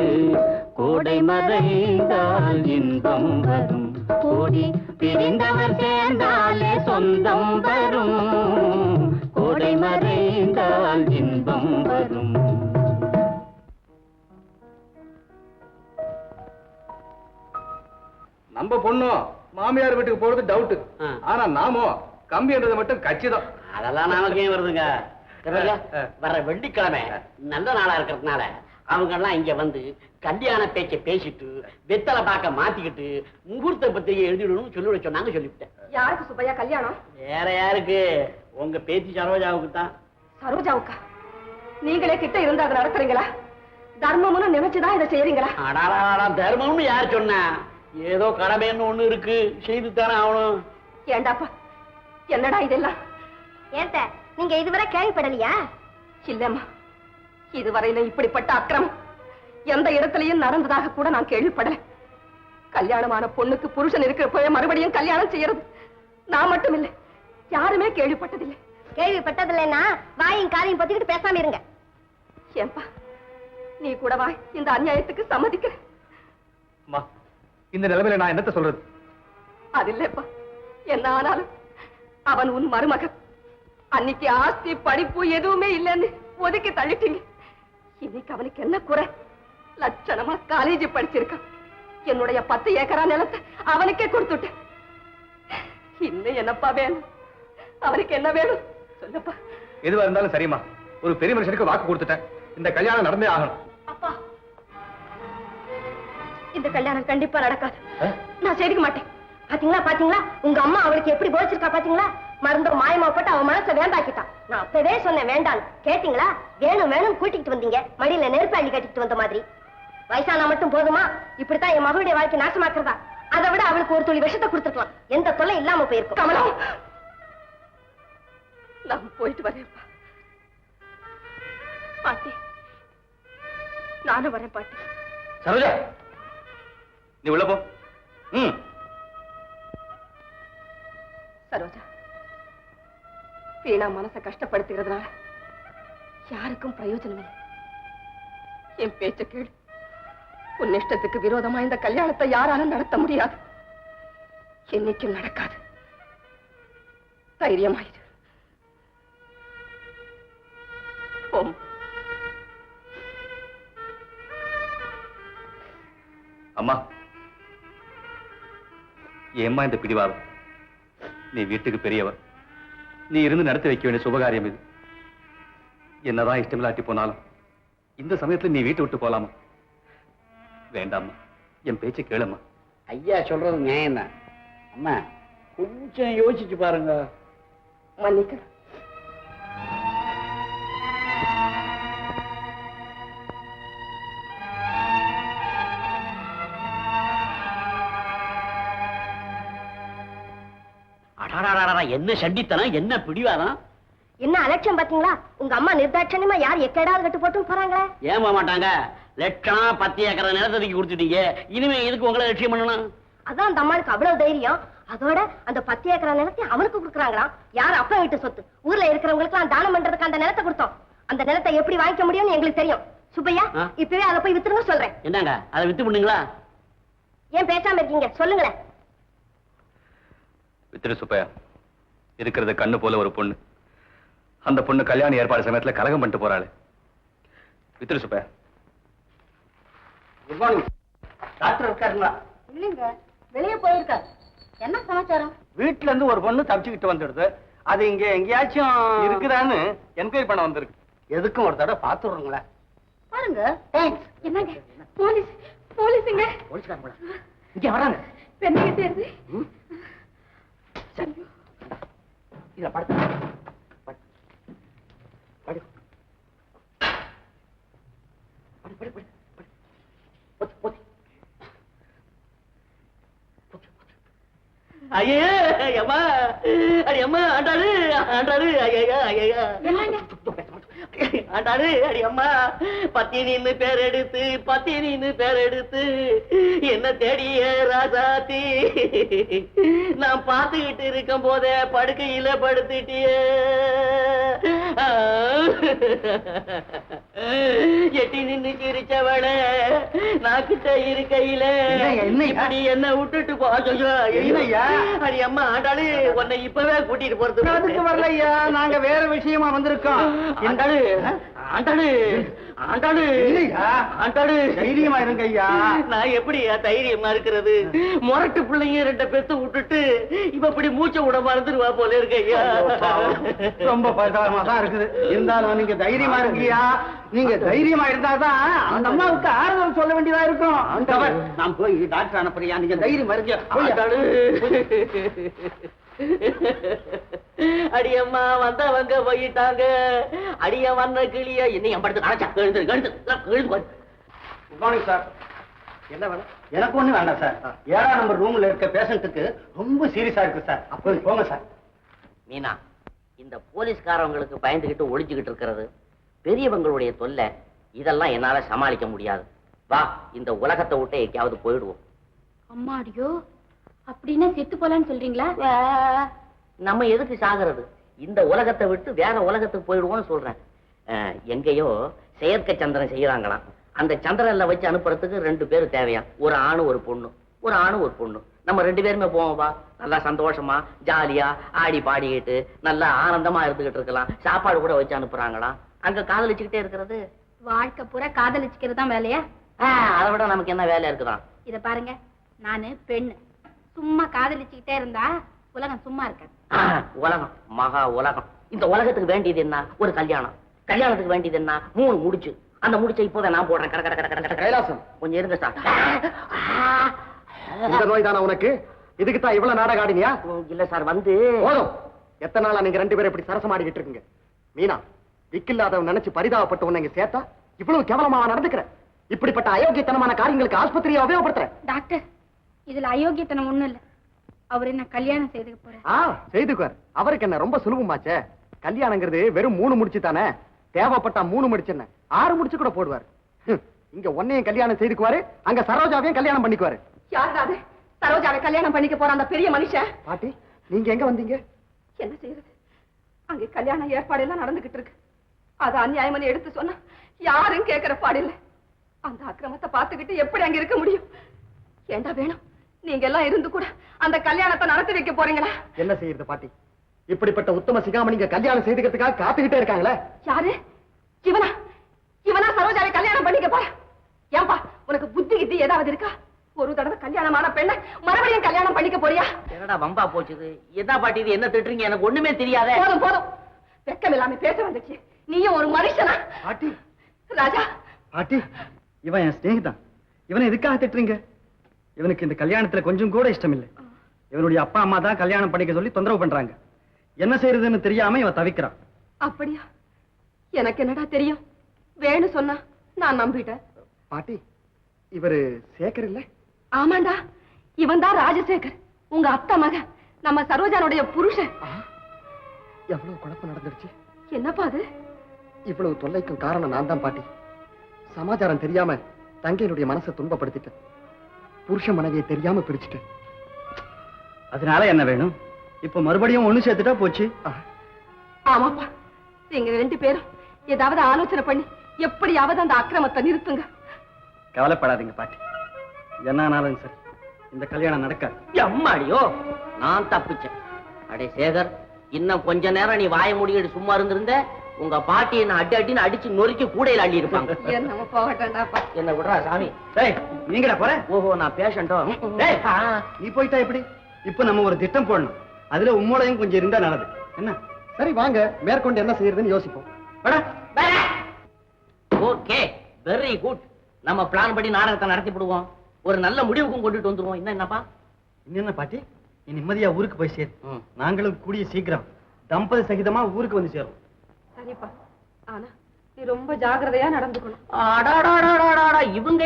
கோடை மறைந்தால் இன்பம் வரும் கோடி பிரிந்தவர் சேர்ந்தாலே சொந்தம் வரும் கோடை மறைந்தால் இன்பம் வரும். நம்ம பொண்ணு மாமியார் வீட்டுக்கு போறது டவுட். ஆனா நாமோ கம்பின்றது மட்டும் கச்சிதம். அதெல்லாம் நமக்கு ஏன் வருதுங்க? வர வெள்ளிக்கிழமை நல்ல நாளா இருக்கிறதுனால அவங்க எல்லாம் இங்க வந்து கல்யாண பேச்சை பேசிட்டு வெத்தலை பாக்க மாத்திக்கிட்டு முகூர்த்த பத்திரிகை எழுதிடணும்னு சொல்லிவிட சொன்னாங்க. சொல்லிவிட்டேன். யாருக்கு சுப்பையா கல்யாணம்? வேற யாருக்கு? உங்க பேத்தி சரோஜாவுக்கு தான். சரோஜாவுக்கா? நீங்களே கிட்ட இருந்து அதை நடத்துறீங்களா? தர்மம்னு நினைச்சுதான் இதை செய்யறீங்களா? தர்மம்னு யார் சொன்னா? ஏதோ கடமைன்னு ஒண்ணு இருக்கு, செய்து தானே ஆகணும். ஏண்டாப்பா, என்னடா இதெல்லாம்? ஏன்ட்ட நீங்க இதுவரை கேள்விப்படலையா? இல்லம்மா, இதுவரையில இப்படிப்பட்ட அக்கிரமம் எந்த இடத்துலயும் நடந்ததாக கூட நான் கேள்விப்படல. கல்யாணமான பொண்ணுக்கு புருஷன் இருக்கிறப்ப மறுபடியும் கல்யாணம் செய்யறது நான் மட்டும் இல்லை, யாருமே கேள்விப்பட்டதில்லை. கேள்விப்பட்டதில்லைன்னா வாயும் காலையும் பத்திக்கிட்டு பேசாம இருங்க. ஏன்பா, நீ கூட வா, இந்த அநியாயத்துக்கு சம்மதிக்கிற. இந்த நிலைமையில நான் என்னத்த சொல்றது? அது இல்லப்பா, என்ன ஆனாலும் அவன் உன் மருமகன். அன்னைக்கு ஆஸ்தி படிப்பு எதுவுமே இல்லைன்னு ஒதுக்கி தள்ளிட்டீங்க. இன்னைக்கு அவனுக்கு என்ன குறை? லட்சணமா காலேஜ் படிச்சிருக்கான். என்னுடைய 10 ஏக்கரா நிலத்தை அவனுக்கே கொடுத்துட்டேன். இன்னும் என்னப்பா வேணும்? அவனுக்கு என்ன வேணும் சொல்லப்பா. எதுவா இருந்தாலும் சரிம்மா, ஒரு பெரிய மனுஷனுக்கு வாக்கு கொடுத்துட்டேன். இந்த கல்யாணம் நடந்தே ஆகணும். அப்பா, இந்த கல்யாணம் கண்டிப்பா நடக்காது. நான் செய்திக்க மாட்டேன். பாத்தீங்களா பாத்தீங்களா, உங்க அம்மா அவளுக்கு எப்படி போச்சிருக்கா பாத்தீங்களா? மருந்தோ மாயமா போட்டு அவன் மனசை வேண்டாக்கிட்டான். நான் அப்பவே சொன்னேன் வேண்டான்னு. கேட்டீங்களா? வேணும் வேணும் கூட்டிட்டு வந்தீங்க, மடியில நெருப்பு அள்ளி கட்டிட்டு வந்த மாதிரி. வயசானா மட்டும் போதுமா? இப்படித்தான் என் மகளுடைய வாழ்க்கை நாசமாக்குறதா? அதை விட அவளுக்கு ஒரு துளி விஷத்தை கொடுத்துருக்கலாம், எந்த தொல்லை இல்லாம போயிருக்கும். கமலம், நான் போயிட்டு வரேன்ப்பா. பாட்டி, நானும் வரேன் பாட்டி. சரோஜா, நீ உள்ள போ. சரோஜா, வீணா மனசை கஷ்டப்படுத்துகிறதுனால யாருக்கும் பிரயோஜனம் இல்லை. என் பேச்ச கேளு. உன் இஷ்டத்துக்கு விரோதமா இந்த கல்யாணத்தை யாராலும் நடத்த முடியாது. என்னைக்கும் நடக்காது. தைரியமாயிரு. போம். அம்மா, ஏம்மா இந்த பிடிவாதம்? நீ வீட்டுக்கு பெரியவர், நீ இருந்து நடத்தி வைக்க வேண்டிய சுபகாரியம் இது. என்னதான் இஷ்டமில்லாட்டி போனாலும் இந்த சமயத்துல நீ வீட்டை விட்டு போலாமா? வேண்டாம்மா, என் பேச்சை கேளும்மா. ஐயா சொல்றது நியாயம் தான். அம்மா, கொஞ்சம் யோசிச்சு பாருங்க. மன்னிக்க. என்ன சண்டித்தனம், என்ன பிடிவாதம்! என்ன அலட்சியம் பாத்தீங்களா? உங்க அம்மா நிர்தாட்சணியமா யார் எக்கேடாவது கட்டு போட்டு போறாங்களா? ஏன் போக மாட்டாங்க? லட்சணம் 10 ஏக்கரை நிலத்ததுக்கு கொடுத்துட்டீங்க, இனிமே எதுக்கு உங்களை லட்சியம் பண்ணணும்? அதான் அந்த அம்மாளுக்கு அவ்வளவு தைரியம். அதோட அந்த 10 ஏக்கரா நிலத்தை அவனுக்கு கொடுக்குறாங்களாம். யார் அப்பா வீட்டு சொத்து. ஊர்ல இருக்கிறவங்களுக்கு தானம் பண்றதுக்கு அந்த நிலத்தை கொடுத்தோம். அந்த நிலத்தை எப்படி வாங்கிக்க முடியும்னு எங்களுக்கு தெரியும். சுப்பையா, இப்பவே அதை போய் வித்துருங்க சொல்றேன். என்னங்க, அதை வித்து பண்ணுங்களா? ஏன் பேசாம இருக்கீங்க? சொல்லுங்களேன். வித்துரு சுப்பையா. இருக்கிறது கண்ணு போல ஒரு பொண்ணு. அந்த பொண்ணு கல்யாண ஏற்பாடு சமயத்துல கலகம் பண்ணிட்டு போறாள். வித்துரு சுப்பையா. Good morning. டாக்டர் இருக்காருங்களா? இல்லைங்க, வெளியே போயிருக்காரு. என்ன சமாச்சாரம்? வீட்டுல இருந்து ஒரு பொண்ணு தப்பிச்சுக்கிட்டு வந்துடுது. அது இங்க எங்கேயாச்சும் இருக்குதான்னு என்கொயரி பண்ண வந்திருக்கு. எதுக்கும் ஒரு தடவை பாத்துடுறீங்களா? பாருங்க. என்னங்க, போலீஸ் போலீஸுங்க. போலீஸ்காரங்களா? இங்க வராங்க. பெண்ணுங்க தேர்ந்து இத படுத்து படு படு படு படு படு போச்சு. ஐயே அம்மா, அடி அம்மா, ஆண்டாரு ஆண்டாரு, ஐயா ஐயா ஆண்டாரு, அடி அம்மா, பத்தினின்னு பேர் எடுத்து என்ன தேடிய ராசாத்தி, நான் பார்த்துக்கிட்டு இருக்கும் போதே படுக்கையில படுத்துட்டியே. எட்டி நின்னு சிரிச்சவள நாக்கிட்ட இருக்கையில இப்படி என்ன விட்டுட்டு போய்யா அடி அம்மா ஆண்டாளு உன்னை இப்பவே கூட்டிட்டு போறது அதுக்கு வரலையா, நாங்க வேற விஷயமா வந்திருக்கோம். ஆண்டாளு ஆண்டாளு ஆண்டாளு ஆண்டாளு தைரியமா இருங்க ஐயா. நான் எப்படியா தைரியமா இருக்கிறது? முரட்டு பிள்ளைங்க ரெண்ட பெத்து விட்டுட்டு இப்ப இப்படி மூச்சை விட மறந்துடுவா போல இருக்கு ஐயா. ரொம்ப பரிதாபமா தான் இருக்குது. இருந்தாலும் நீங்க தைரியமா இருக்கியா? நீங்க தைரியமா இருந்தாதான் அந்த அம்மாவுக்கு ஆறுதல் சொல்ல வேண்டியதா இருக்கும். நான் போய் டாக்டர் அனுப்புறியா? நீங்க தைரியமா இருக்கியா? அடியம்மா வந்தவங்க போயிட்டாங்க. அடிய வந்த கிளிய என்னைய படுத்து களைச்சா எழுந்து எழுந்து எழுந்து. Good morning sir. என்ன வேணும்? எனக்கு ஒண்ணு வேண்டாம் சார். 7ஆம் நம்பர் ரூம்ல இருக்க பேஷண்ட்டுக்கு ரொம்ப சீரியஸா இருக்கு சார். அப்போ போங்க சார். மீனா, இந்த போலீஸ்காரவங்களுக்கு பயந்துகிட்டு ஒளிஞ்சுகிட்டு இருக்கிறது பெரியவங்களுடைய தொல்லை. இதெல்லாம் என்னால சமாளிக்க முடியாது. வா, இந்த உலகத்தை விட்டு எங்கேயாவது போயிடுவோம். அம்மாடியோ, அப்படின்னா செத்து போலான்னு சொல்றீங்களா? நம்ம எதுக்கு சாகிறது? இந்த உலகத்தை விட்டு வேற உலகத்துக்கு போயிடுவோம்னு சொல்றேன். எங்கேயோ செயற்கை சந்திரன் செய்யறாங்களாம். அந்த சந்திரன்ல வச்சு அனுப்புறதுக்கு 2 பேர் தேவையா, ஒரு ஆணு ஒரு பொண்ணு. ஒரு ஆணு ஒரு பொண்ணு. நம்ம 2 பேருமே போவோம்பா. நல்லா சந்தோஷமா ஜாலியா ஆடி பாடிக்கிட்டு நல்லா ஆனந்தமா இருந்துகிட்டு இருக்கலாம். சாப்பாடு கூட வச்சு அனுப்புறாங்களாம். அங்க காதலிச்சுக்கிட்டே இருக்கிறது. வாழ்க்கை பூரா காதலிச்சுக்கிறது தான் வேலையா? அதை விட நமக்கு என்ன வேலை இருக்குதான்? இத பாருங்க, நானு பெண்ணு. சும்மா காதலிச்சுக்கிட்டே இருந்தா உலகம் சும்மா இருக்காது. உலகம் மகா உலகம். இந்த உலகத்துக்கு வேண்டியது என்ன? ஒரு கல்யாணம். கல்யாணத்துக்கு வேண்டியது என்ன? 3 முடிச்சு. அந்த முடிச்ச இப்போதான் நான் போடுறேன். கட கட கட கட கட. கைலாசம், கொஞ்சம் இருங்க சார். இந்த நோய் தானே உனக்கு? இதுக்கு தான் இவ்வளவு நாடகம் ஆடினியா? இல்ல சார், வந்து போதும். எத்தனை நாளா நீங்க 2 பேரும் இப்படி சரசமாடிக்கிட்டு இருக்கீங்க? மீனா, விக்கில்லாதவன் நினைச்சு பரிதாபப்பட்டு உன்னை இங்க சேர்த்தா இவ்வளவு கேவலமா நடந்துக்கிற? இப்படிப்பட்ட அயோக்கியத்தனமான காரியங்களுக்கு ஆஸ்பத்திரியை உபயோகப்படுத்துற? டாக்டர், இதுல அயோக்கியத்தனம் ஒண்ணும் இல்ல. அவர் என்ன கல்யாணம் செய்துக்க போற? செய்துக்குவார். அவருக்கு என்ன ரொம்ப சுலபமாச்சே? கல்யாணங்கிறது வெறும் 3 முடிச்சு தானே. தேவைப்பட்டா 3 முடிச்சு என்ன 6 முடிச்சு கூட போடுவார். இங்க ஒன்னையும் கல்யாணம் செய்துக்குவாரு, அங்க சரோஜாவையும் கல்யாணம் பண்ணிக்குவாரு. யாராவது சரோஜாவை கல்யாணம் பண்ணிக்க போற அந்த பெரிய மனுஷன்? பாட்டி, நீங்க எங்க வந்தீங்க? என்ன செய்யறது? அங்க கல்யாண ஏற்பாடு எல்லாம் நடந்துகிட்டு இருக்கு. அது அநியாயம்னு எடுத்து சொன்னா யாரும் கேட்கிற பாடில்லை. அந்த அக்கிரமத்தை பார்த்துக்கிட்டு எப்படி அங்க இருக்க முடியும்? ஏண்டா வேணும், நீங்க எல்லாம் இருந்து கூட அந்த கல்யாணத்தை நடத்தி வைக்க போறீங்களா? என்ன செய்யறது பாட்டி? இப்படிப்பட்ட உத்தம சிகாமணிங்க கல்யாணம் செய்துக்கிறதுக்காக காத்துக்கிட்டே இருக்காங்களே. யாரு? இவனா? இவனா சரோஜாவை கல்யாணம் பண்ணிக்க போற? ஏன்பா, உனக்கு புத்தி கித்தி ஏதாவது இருக்கா? ஒரு தடவை கல்யாணமான பெண்ணை மறுபடியும் கல்யாணம் பண்ணிக்க போறியா? என்னடா வம்பா போச்சுது? என்ன பாட்டி இது? என்ன திட்டுறீங்க? எனக்கு ஒண்ணுமே தெரியாதே. போதும் போதும், வெக்கம் இல்லாம பேச வந்துச்சு. நீயும் ஒரு மனுஷனா? பாட்டி, ராஜா, பாட்டி, இவன் என் ஸ்நேகிதான். இவனை எதுக்காக திட்டுறீங்க? இவனுக்கு இந்த கல்யாணத்துல கொஞ்சம் கூட இஷ்டம் இல்லை. இவனுடைய அப்பா அம்மா தான் கல்யாணம் பண்ணிக்க சொல்லி தொந்தரவு பண்றாங்க. என்ன செய்யறதுன்னு தெரியாம இவன் தவிக்கிறான். அப்படியா? எனக்கு என்னடா தெரியும்? வேணு சொன்னா நான் நம்பிட்டேன். பாட்டி, இவரு சேகர் இல்ல? ஆமாண்டா, இவன் தான் ராஜசேகர், உங்க அத்தை மகன், நம்ம சரோஜானுடைய புருஷன். எவ்வளவு குழப்பம் நடந்துருச்சு. என்னப்பா அது? இவ்வளவு தொல்லைக்கும் காரணம் நான் தான் பாட்டி. சமாச்சாரம் தெரியாம தங்கையினுடைய மனசை துன்பப்படுத்திட்டேன். புருஷ மனைவியை தெரியாம பிரிச்சுட்டேன். அதனால என்ன வேணும்? இப்ப மறுபடியும் ஒண்ணு சேர்த்துட்டா போச்சு. ஆமாப்பா, நீங்க 2 பேரும் ஏதாவது ஆலோசனை பண்ணி எப்படியாவது அந்த அக்கிரமத்தை நிறுத்துங்க. கவலைப்படாதீங்க பாட்டி, என்ன ஆனாலும் சரி இந்த கல்யாணம் நடக்காது. அம்மாடியோ, நான் தப்பிச்சேன். அடே சேகர், இன்னும் கொஞ்ச நேரம் நீ வாய முடிக்கிட்டு சும்மா இருந்திருந்த உங்க பாட்டி என்ன அடின்னு அடிச்சு நொறுக்கி கூடையில அள்ளி இருப்பாங்க. நம்ம போகட்டேன்டாப்பா. என்ன விடுறா சாமி. நீங்கடா போற? ஓஹோ, நான் பேஷண்டோ? நீ போயிட்டா எப்படி? இப்ப நம்ம ஒரு திட்டம் போடணும். அதுல உம்மோடையும் கொஞ்சம் இருந்தா நல்லது. என்ன? சரி வாங்க, மேற்கொண்டு என்ன செய்யறதுன்னு யோசிப்போம். Okay, very good. நம்ம பிளான் படி நாடகத்தை நடத்தி விடுவோம். ஒரு நல்ல முடிவுக்கும் கொண்டுட்டு வந்துருவோம். என்னப்பா? என்ன பாட்டி, நீ நிம்மதியா ஊருக்கு போய் சேரு. நாங்களும் கூடிய சீக்கிரம் தம்பதி சகிதமா ஊருக்கு வந்து சேரும். சரிப்பா, ஆனா நீ ரொம்ப ஜாக்கிரதையா நடந்துக்கணும். இவங்க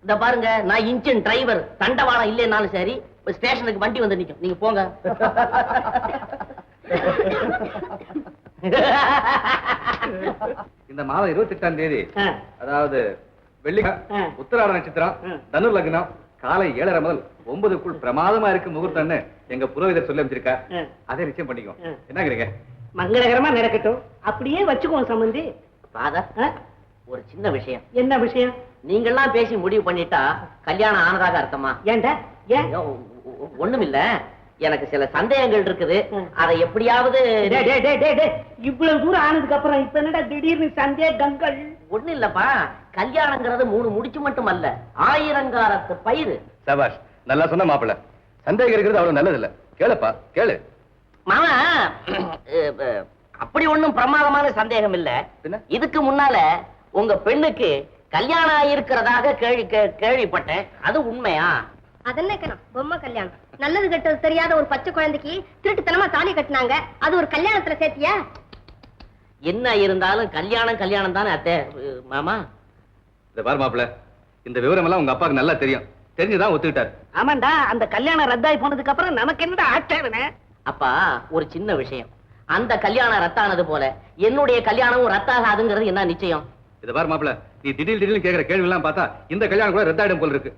இந்த பாருங்க, நான் இன்ஜின் டிரைவர், தண்டவாளம் இல்லைன்னாலும் சரி ஸ்டேஷனுக்கு வண்டி வந்து நிக்கும். நீங்க போங்க. இந்த மாதம் 28ஆம் தேதி, அதாவது வெள்ளிக்கிழமை, உத்திராட நட்சத்திரம், தனுர் லக்னம், காலை 7:30 முதல் 9க்குள் பிரமாதமா இருக்கு முகூர்த்தம்னு எங்க புரோகிதர் சொல்லி அமைச்சிருக்கா. அதை நிச்சயம் பண்ணிக்கோ. என்னங்கிறீங்க? மங்களகரமா நடக்கட்டும். அப்படியே வச்சுக்குவோம் சம்பந்தி. ஃபாதர், ஒரு சின்ன விஷயம். என்ன விஷயம்? நீங்கெல்லாம் பேசி முடிவு பண்ணிட்டா கல்யாணம் ஆனதாக அர்த்தமா? ஏன்டா? ஏன்? ஒண்ணுமில்ல, எனக்கு சில சந்தேகங்கள் இருக்குது. அதை எப்படியாவது இவ்வளவு தூரம் ஆனதுக்கு அப்புறம் இப்ப என்னடா திடீர்னு சந்தேகங்கள்? ஒண்ணு இல்லப்பா, கல்யாணங்கிறது 3 முடிச்சு மட்டும் அல்ல, 1000 பயிர். சபாஷ், நல்லா சொன்ன மாப்பிள்ள. சந்தேகம் இருக்கிறது அவ்வளவு நல்லது இல்ல. கேளுப்பா, கேளு. மாமா, அப்படி ஒண்ணும் பிரமாதமான சந்தேகம் இல்ல. இதுக்கு முன்னால உங்க பெண்ணுக்கு கல்யாணம் ஆயிருக்கிறதாக கேள்விப்பட்டேன். அது உண்மையா? அதென்ன பொம்மை கல்யாணம்? நல்லது கெட்டது தெரியாத ஒரு பச்சை குழந்தைக்கு திருட்டுத்தனமா தாலி கட்டினாங்க. அது ஒரு கல்யாணத்துல சேர்த்தியா? என்ன இருந்தாலும் கல்யாணம் தானே அத்தை. மாமா, இந்த பாரு மாப்பிள்ள, இந்த விவரம் எல்லாம் உங்க அப்பாவுக்கு நல்லா தெரியும். தெரிஞ்சுதான் ஒத்துக்கிட்டாரு. ஆமாண்டா, அந்த கல்யாணம் ரத்தாய் போனதுக்கு அப்புறம் நமக்கு என்னடா ஆட்சேபனை? அப்பா, ஒரு சின்ன விஷயம். அந்த கல்யாணம் ரத்தானது போல என்னுடைய கல்யாணமும் ரத்தாகாதுங்கிறது என்ன நிச்சயம்? இத பாரு மாப்பிள்ள, நீ திடீர்னு கேக்குற கேள்வி எல்லாம் பார்த்தா இந்த கல்யாணம் கூட ரத்தாயிடும் போல இருக்கு.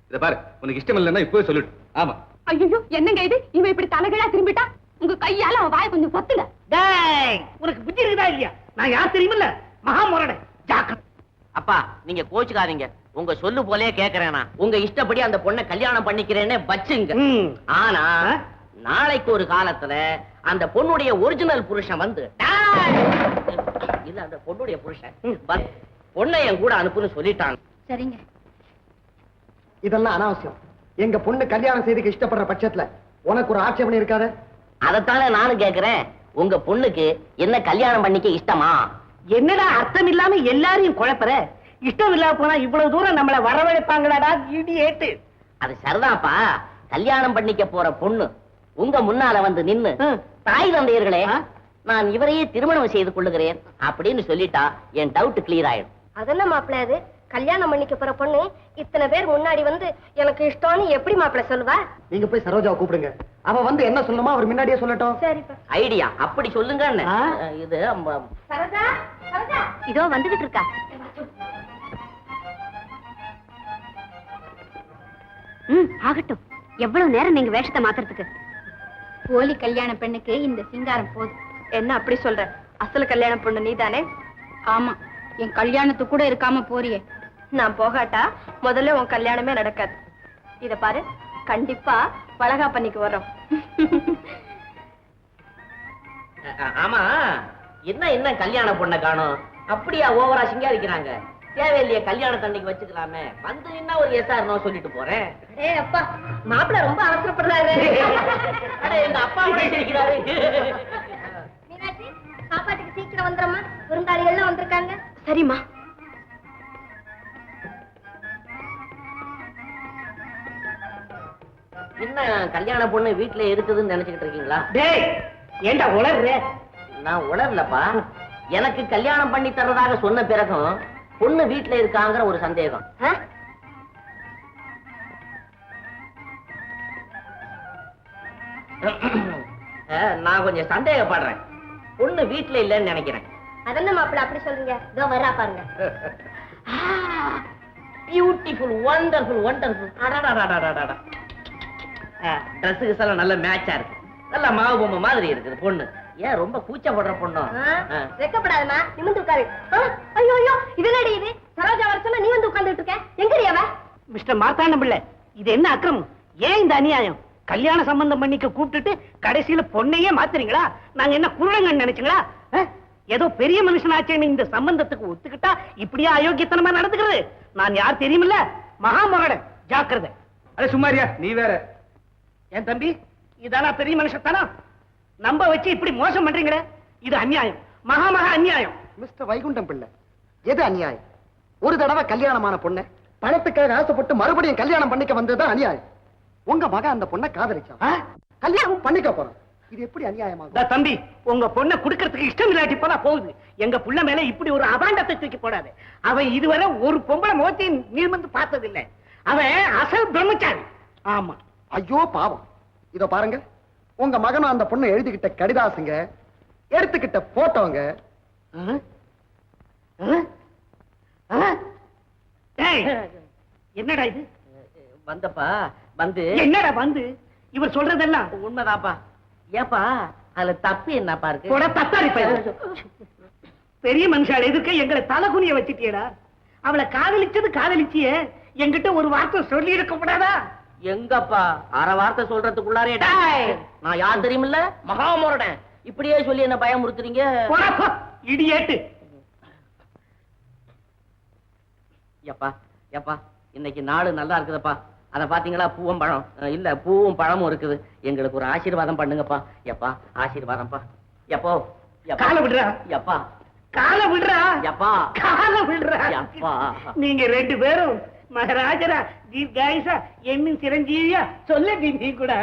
இத பாரு, உனக்கு இஷ்டம் இல்லைன்னா இப்பவே சொல்லிட்டு. ஆமா. ஐயோ, என்னங்க இது? இவன் இப்படி தலைகீழா திரும்பிட்டா? உங்க கையால அவன் வாயை கொஞ்சம் பொத்துங்க. டேய், உனக்கு புத்தி இருக்குதா இல்லையா? நான் யார் தெரியுமில்ல? மகாமுரடன். ஜாக்கிரதை. அப்பா, நீங்க கோச்சுக்காதீங்க. உங்க சொல்லு போலே கேக்குறேனா. உங்க இஷ்டப்படி அந்த பொண்ணை கல்யாணம் பண்ணிக்கிறேன்னு வச்சுங்க. ஆனா நாளைக்கு ஒரு காலத்துல அந்த பொண்ணுடைய ஒரிஜினல் புருஷன் வந்து, இல்ல அந்த பொண்ணுடைய புருஷன் பொண்ணை என் கூட அனுப்புன்னு சொல்லிட்டாங்க. சரிங்க. இதெல்லாம் அனாவசியம். எங்க பொண்ணு கல்யாணம் செய்துக்கு இஷ்டப்படுற பட்சத்துல உனக்கு ஒரு ஆட்சேபனை இருக்காது? அதத்தானே நானும் கேக்குறேன். உங்க பொண்ணுக்கு என்ன கல்யாணம் பண்ணிக்க இஷ்டமா? என்னடா அர்த்தம் இல்லாம எல்லாரையும் குழப்பற? இஷ்டம் இல்லாம போனா இவ்வளவு தூரம் நம்மள வரவழைப்பாங்களாடா இடியேட்டு. அது சரிதான்ப்பா. கல்யாணம் பண்ணிக்க போற பொண்ணு உங்க முன்னால வந்து நின்னு, தாய் தந்தையர்களே, நான் இவரையே திருமணம் செய்து கொள்ளுகிறேன் அப்படின்னு சொல்லிட்டா என் டவுட் கிளியர் ஆயிடும். அதென்ன மாப்பிள்ள, அது கல்யாணம் பண்ணிக்க போற பொண்ணு இத்தனை பேர் முன்னாடி வந்து எனக்கு இஷ்டம்னு எப்படி மாப்பிள்ள சொல்லுவா? நீங்க போய் சரோஜாவை கூப்பிடுங்க. அவ வந்து என்ன சொல்லணுமோ அவர் முன்னாடியே சொல்லட்டும். சரிப்பா. ஐடியா அப்படி சொல்லுங்க. இது சரோஜா, சரோஜா இதோ வந்துகிட்டு இருக்கா. ஆகட்டும். எவ்வளவு நேரம் நீங்க வேஷத்தை மாத்துறதுக்கு? போலி கல்யாண பெண்ணுக்கு இந்த சிங்காரம் போதும். என்ன அப்படி சொல்ற? அசல் கல்யாண பொண்ணு நீதானே? ஆமா, என் கல்யாணத்துக்கு கூட இருக்காம போறியே. நான் போகாட்டா முதல்ல உன் கல்யாணமே நடக்காது. இத பாரு, கண்டிப்பா பலகா பண்ணிக்கு வர்றோம். ஆமா, என்ன கல்யாண பொண்ணை காணோம்? அப்படியா ஓவரா சிங்காரிக்கிறாங்க? தேவையில்லையே, கல்யாணம் அன்னைக்கு வச்சுக்கலாமே. வந்து என்ன ஒரு எஸ்ஆர் நோ சொல்லிட்டு போறேன். அப்பா, மாப்பிள்ள ரொம்ப அவசரப்படுறாரு. எங்க அப்பா கூட இருக்கிறாரு. மீனாட்சி, சாப்பாட்டுக்கு சீக்கிரம் வந்துடுறமா, விருந்தாளிகள்லாம் வந்திருக்காங்க. சரிம்மா. என்ன கல்யாண பொண்ணு வீட்டுல இருக்குதுன்னு நினைச்சுக்கிட்டு இருக்கீங்களா? டேய், ஏண்டா உளர்ற? நான் உளரலப்பா. எனக்கு கல்யாணம் பண்ணி தர்றதாக சொன்ன பிறகும் பொண்ணு வீட்டுல இருக்காங்கிற ஒரு சந்தேகம். நான் கொஞ்சம் சந்தேகப்படுறேன். பொண்ணு வீட்டுல இல்லைன்னு நினைக்கிறேன். அதென்ன மாப்பிள்ள அப்படி சொல்றீங்க? இதோ வரா பாருங்க. Beautiful, wonderful, wonderful. ட்ரெஸ்ஸுக்கு எல்லாம் நல்ல மேட்சா இருக்கு. நல்ல மாவு பொம்மை மாதிரி இருக்குது பொண்ணு. ஏன் ரொம்ப கூச்சப்படுற பொண்ணும்? வெக்கப்படாதமா, நிமிந்து உட்காரு. ஐயோ ஐயோ, இது என்னடி இது? சரோஜா வர சொன்னா நீ வந்து உட்கார்ந்துட்டு இருக்க. எங்கடி அவ? மிஸ்டர் மார்த்தாண்டம் பிள்ளை, இது என்ன அக்கிரமம்? ஏன் இந்த அநியாயம்? கல்யாண சம்பந்தம் பண்ணிக்க கூப்பிட்டுட்டு கடைசியில பொண்ணையே மாத்துறீங்களா? நாங்க என்ன குருடங்கன்னு நினைச்சுங்களா? ஏதோ பெரிய மனுஷனாச்சேன்னு இந்த சம்பந்தத்துக்கு ஒத்துக்கிட்டா இப்படியா அயோக்கியத்தனமா நடந்துக்கிறது? நான் யார் தெரியுமில்ல? மகாமுரடன். ஜாக்கிரதை. அட சும்மாரியா, நீ வேற. என் தம்பி, இதானா பெரிய மனுஷத்தானா? நம்ப வச்சு இப்படி மோசம் பண்றீங்களே, இது அநியாயம், மகா அநியாயம். மிஸ்டர் வைகுண்டம் பிள்ளை, எது அநியாயம்? ஒரு தடவை கல்யாணமான பொண்ணு பணத்துக்காக ஆசைப்பட்டு மறுபடியும் கல்யாணம் பண்ணிக்க வந்ததுதான் அநியாயம். உங்க மகன் அந்த பொண்ணை காதலிச்சான், கல்யாணம் பண்ணிக்க போறான். இது எப்படி அநியாயமாகும்? தம்பி, உங்க பொண்ணை குடுக்கறதுக்கு இஷ்டம் இல்லாட்டி போனா போகுது. எங்க புள்ள மேல இப்படி ஒரு அபாண்டத்தை தூக்கி போடாது. அவன் இதுவரை ஒரு பொம்பளை முகத்தையும் நிமிர்ந்து பார்த்ததில்லை. அவன் அசல் பிரம்மச்சாரி. ஆமா. ஐயோ பாவம். இதோ பாருங்க, உங்க மகனும் அந்த பொண்ணு எழுதிக்கிட்ட கடிதாசுங்க, எடுத்துக்கிட்ட போட்டோங்க. என்னடா இது? வந்தப்பா வந்து என்னடா வந்து? இவர் சொல்றதெல்லாம் உண்மைதாப்பா. ஏப்பா, அதுல தப்பு என்னப்பா இருக்கு? போடா, தத்தாரி பையன். பெரிய மனுஷாள் எதுக்க எங்களை தலகுனிய வச்சுட்டியடா? அவளை காதலிச்சது காதலிச்சிய என்கிட்ட ஒரு வார்த்தை சொல்லி இருக்க கூடாதா? எங்கப்பா அரை வார்த்தை சொல்றதுக்குள்ளாரே டேய், நான் யார் தெரியுமில்ல? மகாமோரடன். இப்படியே சொல்லி என்ன பயமுறுத்துறீங்க? போடா, போ, இடியேட்டு. எப்பா எப்பா இன்னைக்கு நாடு நல்லா இருக்குதுப்பா. அத பாத்தீங்களா? பூவும் பழம் இல்ல, பூவும் பழமும் இருக்குது. எங்களுக்கு ஒரு ஆசீர்வாதம் பண்ணுங்கப்பா. எப்பா ஆசீர்வாதம்ப்பா. எப்போ காலை விடுறா. எப்பா காலை விடுறா. எப்பா காலை விடுறா. எப்பா நீங்க ரெண்டு பேரும் மகாராஜரா தீர்காயுசா என்னும் சிரஞ்சீவியா சொல்ல நீ கூட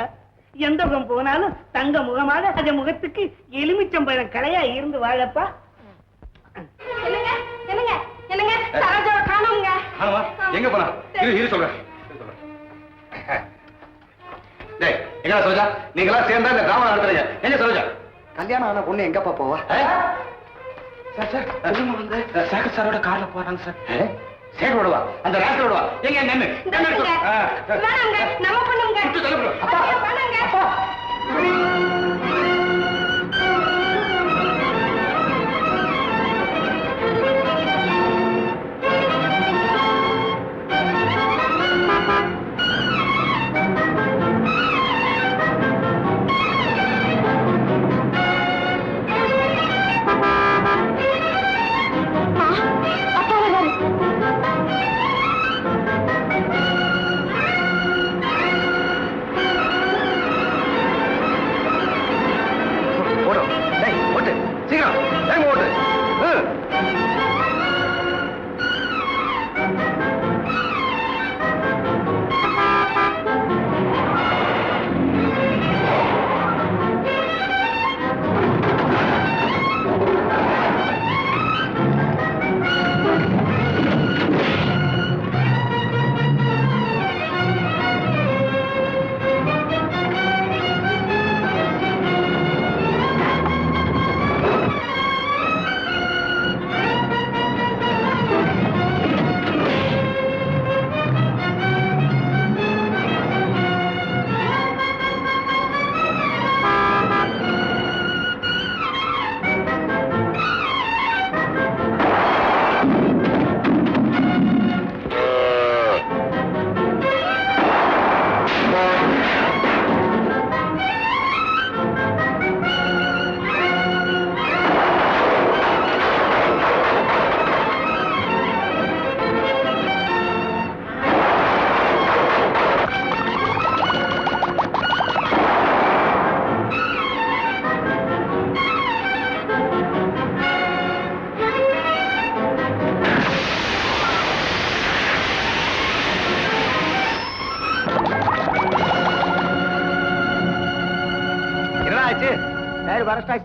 எந்த முகம் போனாலும் தங்க முகமாக அந்த முகத்துக்கு எலுமிச்சம்பழம் கலையா இருந்து வாழப்பா. என்னங்க என்னங்க என்னங்க சரோஜாவை காணோங்க. ஆமா, எங்க போனா? இரு சொல்றேன். டேய், எங்க சரோஜா? நீங்களா சேர்ந்தா இந்த டிராமா நடத்துறீங்க. எங்க சரோஜா? கல்யாணம் ஆன பொண்ணு எங்கப்பா போவா? சேகர் சாரோட கார்ல போறாங்க சார். சேகரோட வா, அந்த ராஸ்கரோட வா. எங்க நின்னு வேணாங்க, நம்ம பண்ணுங்க.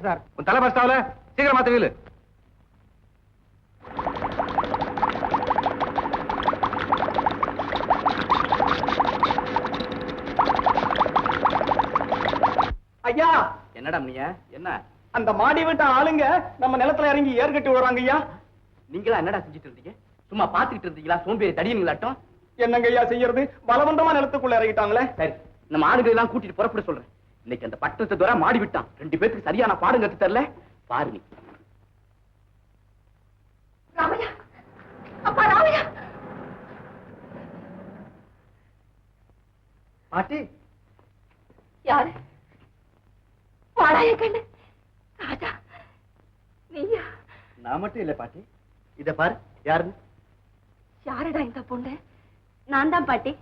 சார், உன் தலை பஸ்டாவல சீக்கிரம் மாத்த வீலு. ஐயா, என்னடா நீ? என்ன அந்த மாடி வீட்டு ஆளுங்க நம்ம நிலத்துல இறங்கி ஏற்கட்டி வராங்க ஐயா. நீங்களா என்னடா செஞ்சுட்டு இருந்தீங்க? சும்மா பாத்துக்கிட்டு இருந்தீங்களா? சோம்பேறி தடியங்களாட்டம். என்னங்க ஐயா செய்யறது? பலவந்தமா நிலத்துக்குள்ள இறங்கிட்டாங்களே. சரி, நம்ம ஆளுங்களை எல்லாம் கூட்டிட்டு புறப்பட சொல்றேன். இன்னைக்கு அந்த பட்டத்தை தூர மாடி விட்டான். 2 பேருக்கு சரியான பாடம் கத்து தரல. பாரு நீ. ராமையா, அப்பா ராமையா. பாட்டி யாரு? வாடாய கண்ணு. ராஜா, நீயா? நான் மட்டும் இல்ல பாட்டி. இத பாரு, யாருன்னு. யாருடா இந்த பொண்ணு? நான் தான் பாட்டி.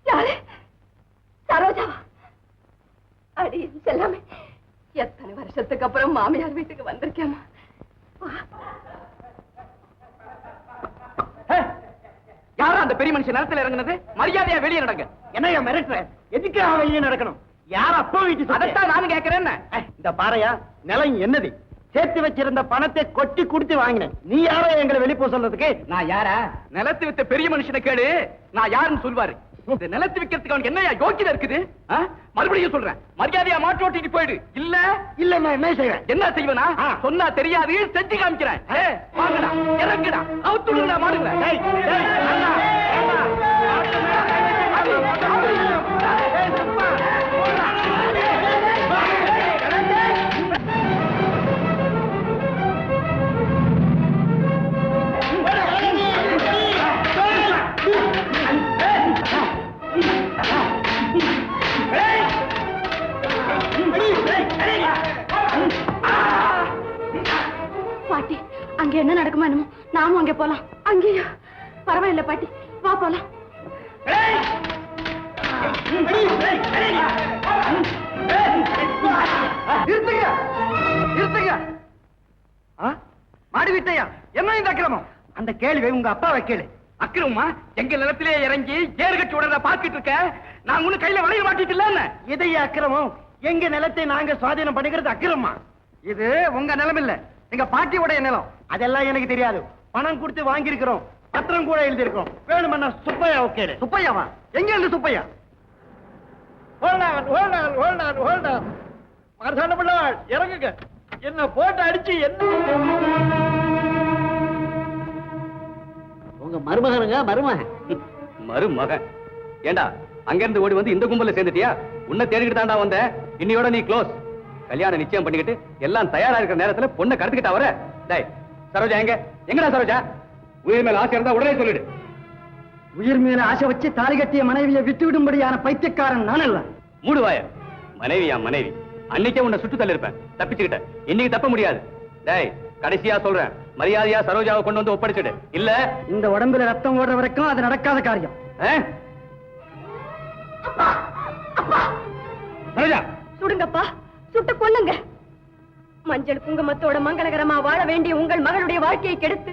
யாரு? சரோஜாவா? அடி செல்லாமே, எத்தனை வருஷத்துக்கு அப்புறம் மாமியார் வீட்டுக்கு வந்திருக்கேமா. யாரா அந்த பெரிய மனுஷன் நிலத்துல இறங்குனது? மரியாதையா வெளியே நடங்க. என்னையா மிரட்டுற? எதுக்கு வெளியே நடக்கணும்? யார் அப்பா வீட்டு? அதைத்தான் நானும் கேட்கிறேன். இந்த பாறையா, நிலம் என்னது? சேர்த்து வச்சிருந்த பணத்தை கொட்டி குடுத்து வாங்கினேன். நீ யாரோ எங்களை வெளிப்போ சொல்றதுக்கு? நான் யாரா? நிலத்து வித்த பெரிய மனுஷனை கேடு, நான் யாருன்னு சொல்வாரு. இந்த நிலத்து விக்கிறதுக்கு அவனுக்கு என்னையா யோக்கியதை இருக்குது? மறுபடியும் சொல்றேன், மரியாதையா மாட்டு ஓட்டிட்டு போயிடு. இல்ல இல்ல நான் என்ன செய்வேன்? என்ன செய்வனா? சொன்னா தெரியாது, செஞ்சு காமிக்கிறேன். வாங்கடா, இறங்குடா, அவுத்துடுங்கடா மாடுங்க. அங்க என்ன நடக்குமா என்னமோ, நாமும் அங்கே போலாம். அங்கேயா? பரவாயில்ல பாட்டி, வா போலாம். மாடி விட்டையா, என்ன இந்த அக்கிரமம்? அந்த கேள்வி உங்க அப்பாவை கேளு. அக்கிரமா எங்க நிலத்திலே இறங்கி ஏறு கட்டி விடுறத பாத்துட்டு இருக்க. நாங்க ஒண்ணு கையில வளைய மாட்டிட்டு இல்ல. இதைய அக்கிரமம்? எங்க நிலத்தை நாங்க சுவாதீனம் பண்ணிக்கிறது அக்கிரமா? இது உங்க நிலம் இல்ல, எங்க பாட்டியோட நிலம். அதெல்லாம் எனக்கு தெரியாது. பணம் கொடுத்து வாங்கி இருக்கிறோம், பத்திரம் கூட எழுதி இருக்கோம். வேணுமன்னா சுப்பையா கேளு. சுப்பையாவா? எங்க இருந்து சுப்பையா? இறங்குங்க, என்ன போட்டு அடிச்சு என்ன உங்க மருமகனுங்க. மருமகன் ஏண்டா அங்க இருந்து ஓடி வந்து இந்த கும்பல சேர்ந்துட்டியா? உன்னை தேடிக்கிட்டு தாண்டா வந்தேன். இன்னையோட நீ க்ளோஸ். கல்யாணம் நிச்சயம் பண்ணிக்கிட்டு எல்லாம் தயாரா இருக்கிற நேரத்துல பொண்ணை கடத்திக்கிட்டா வர. டேய் சரோஜா, எங்கடா சரோஜா? உயிர் மேல ஆசை இருந்தா உடனே சொல்லிடு. உயிர் மேல ஆசை வச்சு தாலி கட்டிய மனைவியை விட்டு விடும்படியான பைத்தியக்காரன் நான் அல்ல. மூடுவாய. மனைவியா மனைவி? அன்னைக்கே உன்னை சுட்டு தள்ளி இருப்பேன், தப்பிச்சுக்கிட்ட. இன்னைக்கு தப்ப முடியாது. டேய் கடைசியா சொல்றேன், மரியாதையா சரோஜாவை கொண்டு வந்து ஒப்படைச்சிடு. இல்ல இந்த உடம்புல ரத்தம் ஓடுற வரைக்கும் அது நடக்காத காரியம். சரோஜா சுடுங்கப்பா, சுட்டு கொல்லுங்க. மஞ்சள் குங்குமத்தோட மங்களகரமா வாழ வேண்டிய உங்கள் மகளுடைய வாழ்க்கையை கெடுத்து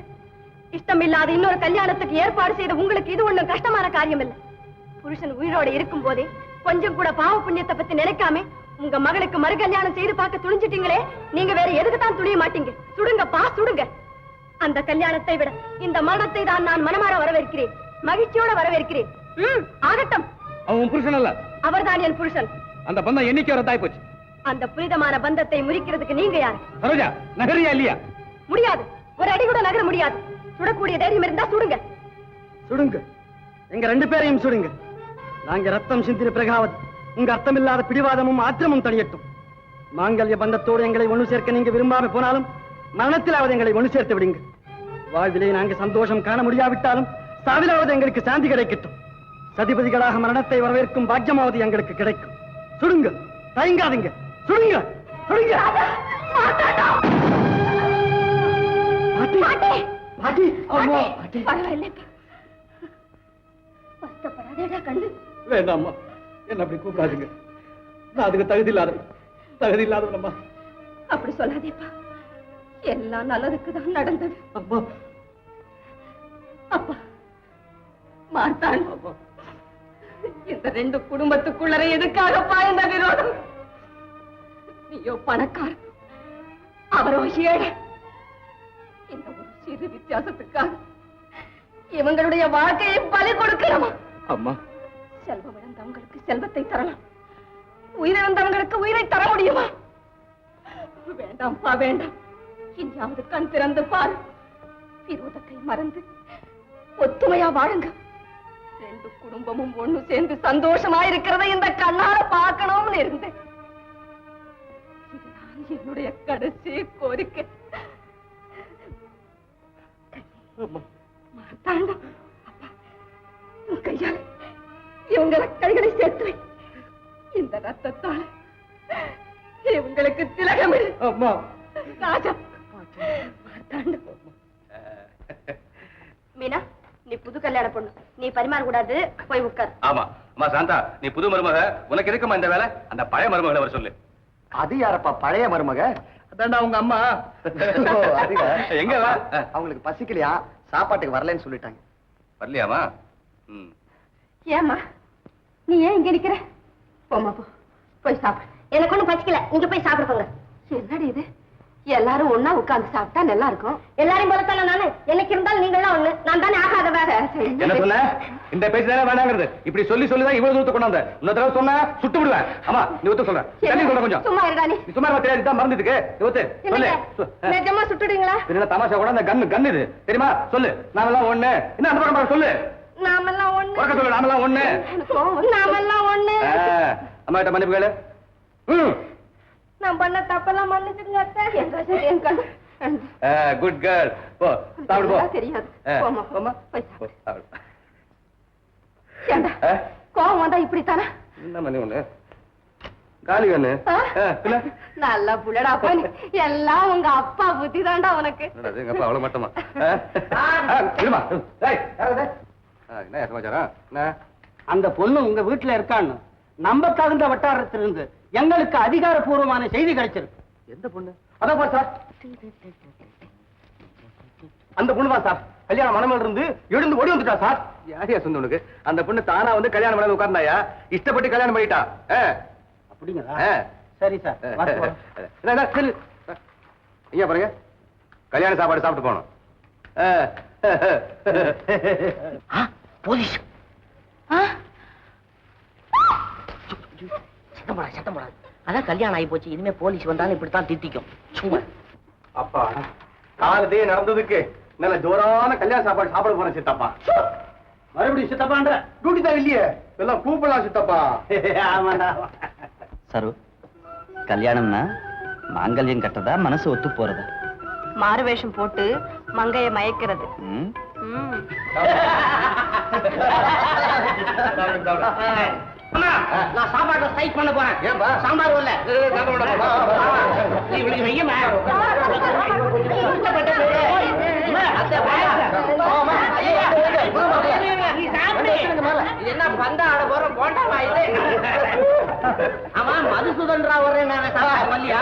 இஷ்டமில்லாத இன்னொரு கல்யாணத்துக்கு ஏற்பாடு செய்த உங்களுக்கு இது ஒண்ணும் கஷ்டமான காரியம் இல்ல. புருஷன் உயிரோட இருக்கும் போதே கொஞ்சம் கூட பாவ புண்ணியத்தை பத்தி நினைக்காம உங்க மகளுக்கு மறு கல்யாணம் செய்து பார்க்க துணிஞ்சிட்டீங்களே, நீங்க வேற எதுக்கு தான் துணிய மாட்டீங்க? சுடுங்கப்பா சுடுங்க. அந்த கல்யாணத்தை விட இந்த மரணத்தை தான் நான் மனமாற வரவேற்கிறேன், மகிழ்ச்சியோட வரவேற்கிறேன். ஆகட்டும். அவன் புருஷன் அல்ல, அவர்தான் என் புருஷன். அந்த பந்தம் என்னைக்கு ரத்தாய் போச்சு. அந்த புனிதமான பந்தத்தை முறிக்கிறதுக்கு நீங்க யார்? சரோஜா நகரியா இல்லையா? முடியாது, ஒரு அடி கூட நகர முடியாது. சுடக்கூடிய தைரியம் இருந்தா சுடுங்க. சுடுங்க, எங்க ரெண்டு பேரையும் சுடுங்க. நாங்க ரத்தம் சிந்தின பிறகாவது உங்க அர்த்தமில்லாத பிடிவாதமும் ஆத்திரமும் தணியட்டும். மாங்கல்ய பந்தத்தோடு எங்களை ஒண்ணு சேர்க்க நீங்க விரும்பாம போனாலும் மரணத்திலாவது எங்களை ஒண்ணு சேர்த்து விடுங்க. வாழ்விலே நாங்க சந்தோஷம் காண முடியாவிட்டாலும் சாவிலாவது எங்களுக்கு சாந்தி கிடைக்கட்டும். சதிபதிகளாக மரணத்தை வரவேற்கும் பாக்கியமாவது எங்களுக்கு கிடைக்கும். சுடுங்க, தயங்காதீங்க, சுடுங்க, சுடுங்க. வேண்டாம்மா, என்ன அப்படி கூப்பிடாதீங்க. நான் அதுக்கு தகுதி இல்லாதவனம்மா. அப்படி சொல்லாதேப்பா, எல்லாம் நல்லதுக்குதான் நடந்தது. அம்மா அப்பா மார்த்தான், இந்த ரெண்டு குடும்பத்துக்குள்ளர எதுக்காகப்பா இந்த விரோதம்? நீயோ பணக்கார, அவரோ ஏழை. இந்த ஒரு சிறு வித்தியாசத்துக்காக இவங்களுடைய வாழ்க்கையை பலி கொடுக்கணுமா? அம்மா, செல்வம் இழந்தவங்களுக்கு செல்வத்தை தரலாம், உயிரிழந்தவங்களுக்கு உயிரை தர முடியுமா? வேண்டாம்ப்பா வேண்டாம். இனியாவது கண் திறந்து பாரு, விரோதத்தை மறந்து ஒத்துமையா வாழுங்க. ரெண்டு குடும்பமும் ஒண்ணு சேர்ந்து சந்தோஷமா இருக்கிறத இந்த கண்ணால பார்க்கணும்னு இருந்தேன். இதுதான் என்னுடைய கடைசி கோரிக்கை. மார்த்தாண்டம், அப்பா, உன் கையால இவங்களை கைகளை சேர்த்து இந்த ரத்தத்தால இவங்களுக்கு திலகமிடு. அம்மா, ராஜா, மார்த்தாண்டம். மீனா, நீ புது கல்யாண பொண்ணு, நீ பரிமாற கூடாது, போய் உட்கார். ஆமா அம்மா. சாந்தா, நீ புது மருமக, உனக்கு இருக்குமா இந்த வேலை? அந்த பழைய மருமகளை வர சொல்லு. அது யாரப்பா பழைய மருமக? அதான்டா உங்க அம்மா. எங்க அவங்களுக்கு பசிக்கலையா, சாப்பாட்டுக்கு வரலன்னு சொல்லிட்டாங்க. வரலையாமா? ஏமா நீ ஏன் இங்க நிக்கிற? போமா போ, போய் சாப்பிடு. எனக்கு ஒண்ணும் பசிக்கல, நீங்க போய் சாப்பிட போங்க. என்னடி இது, எல்லாரும் ஒன்னா உட்கார்ந்து சாப்பிட்டா நல்லா இருக்கும். எல்லாரையும் போலத்தான நானு, எனக்கு இருந்தாலும் நீங்களாம் ஒண்ணு, நான் தானே ஆகாத வேற. என்ன சொன்ன? இந்த பேச்சு தானே வேணாங்கிறது. இப்படி சொல்லிதான் இவ்வளவு தூரத்து கொண்டாந்த. இன்னொரு தடவை சொன்னா சுட்டு விடுவேன். ஆமா, நீ ஒத்து சொல்ற. சொல்ற கொஞ்சம் சும்மா இருடா நீ. சும்மா தெரியாது, தான் மறந்துருக்கு. ஒத்து சொல்லு. நிஜமா சுட்டுடுங்களா? என்ன தமாஷா கூட? அந்த கன் இது தெரியுமா? சொல்லு. நாமெல்லாம் ஒண்ணு. என்ன அந்த பக்கம் சொல்லு. நாமெல்லாம் ஒண்ணு. உறக்க சொல்லு. நாமெல்லாம் ஒண்ணு. நாமெல்லாம் ஒண்ணு. அம்மா கிட்ட மன்னிப்பு கேளு. நான் பண்ண தப்பெல்லாம் மன்னிச்சுங்க அத்தை. Good girl. போ சாப்பிடு போ. தெரியாது. போமா போமா, போய் சாப்பிடு. ஏண்டா கோவம் வந்தா இப்படித்தானே? என்ன மணி ஒண்ணு? காலி கண்ணு நல்ல புள்ளடாப்பா நீ. எல்லாம் உங்க அப்பா புத்தி தாண்டா உனக்கு. எங்க அப்பா அவ்வளவு மட்டமா இருமா. என்ன சமாச்சாரம்? என்ன அந்த பொண்ணு உங்க வீட்டுல இருக்கான்னு நம்ப தகுந்த வட்டாரத்திலிருந்து எங்களுக்கு அதிகாரப்பூர்வமான செய்தி கிடைச்சிருக்கு. எந்த பொண்ணு? அதான் சார், அந்த பொண்ணு தான் சார். கல்யாணம் மனமேல இருந்து எழுந்து ஓடி வந்துட்டா சார். யாரையா சொன்ன உனக்கு? அந்த பொண்ணு தானா வந்து கல்யாணம் பண்ண உட்கார்ந்தாயா? இஷ்டப்பட்டு கல்யாணம் பண்ணிட்டா. அப்படிங்களா? சரி சார். ஐயா பாருங்க, கல்யாண சாப்பாடு சாப்பிட்டு போனோம். போலீஸ். சத்தம் போடாது. அதான் கல்யாணம் ஆகி போச்சு. இனிமே போலீஸ் வந்தாலும் இப்படித்தான் திட்டிக்கும். சும்மா அப்பா காலத்தையே நடந்ததுக்கு நல்ல ஜோரான கல்யாண சாப்பாடு சாப்பிட போறேன் சித்தப்பா. மறுபடியும் சித்தப்பான்ற டியூட்டி தான் இல்லையே, எல்லாம் கூப்பிடலாம் சித்தப்பா. ஆமாண்டா. சரு, கல்யாணம்னா மாங்கல்யம் கட்டதா மனசு ஒத்து போறதா? மாறு வேஷம் போட்டு மங்கைய மயக்கிறது. நான் சாப்பாடு சைட் பண்ண போறேன். ஏன்பா? சாம்பார் வரல. என்ன பந்தா ஆட போறோம்? போண்டாமா இது? ஆமா, மதுசூதன் ராவ் வர்றேன் நான். சாப்பாடு வரலையா?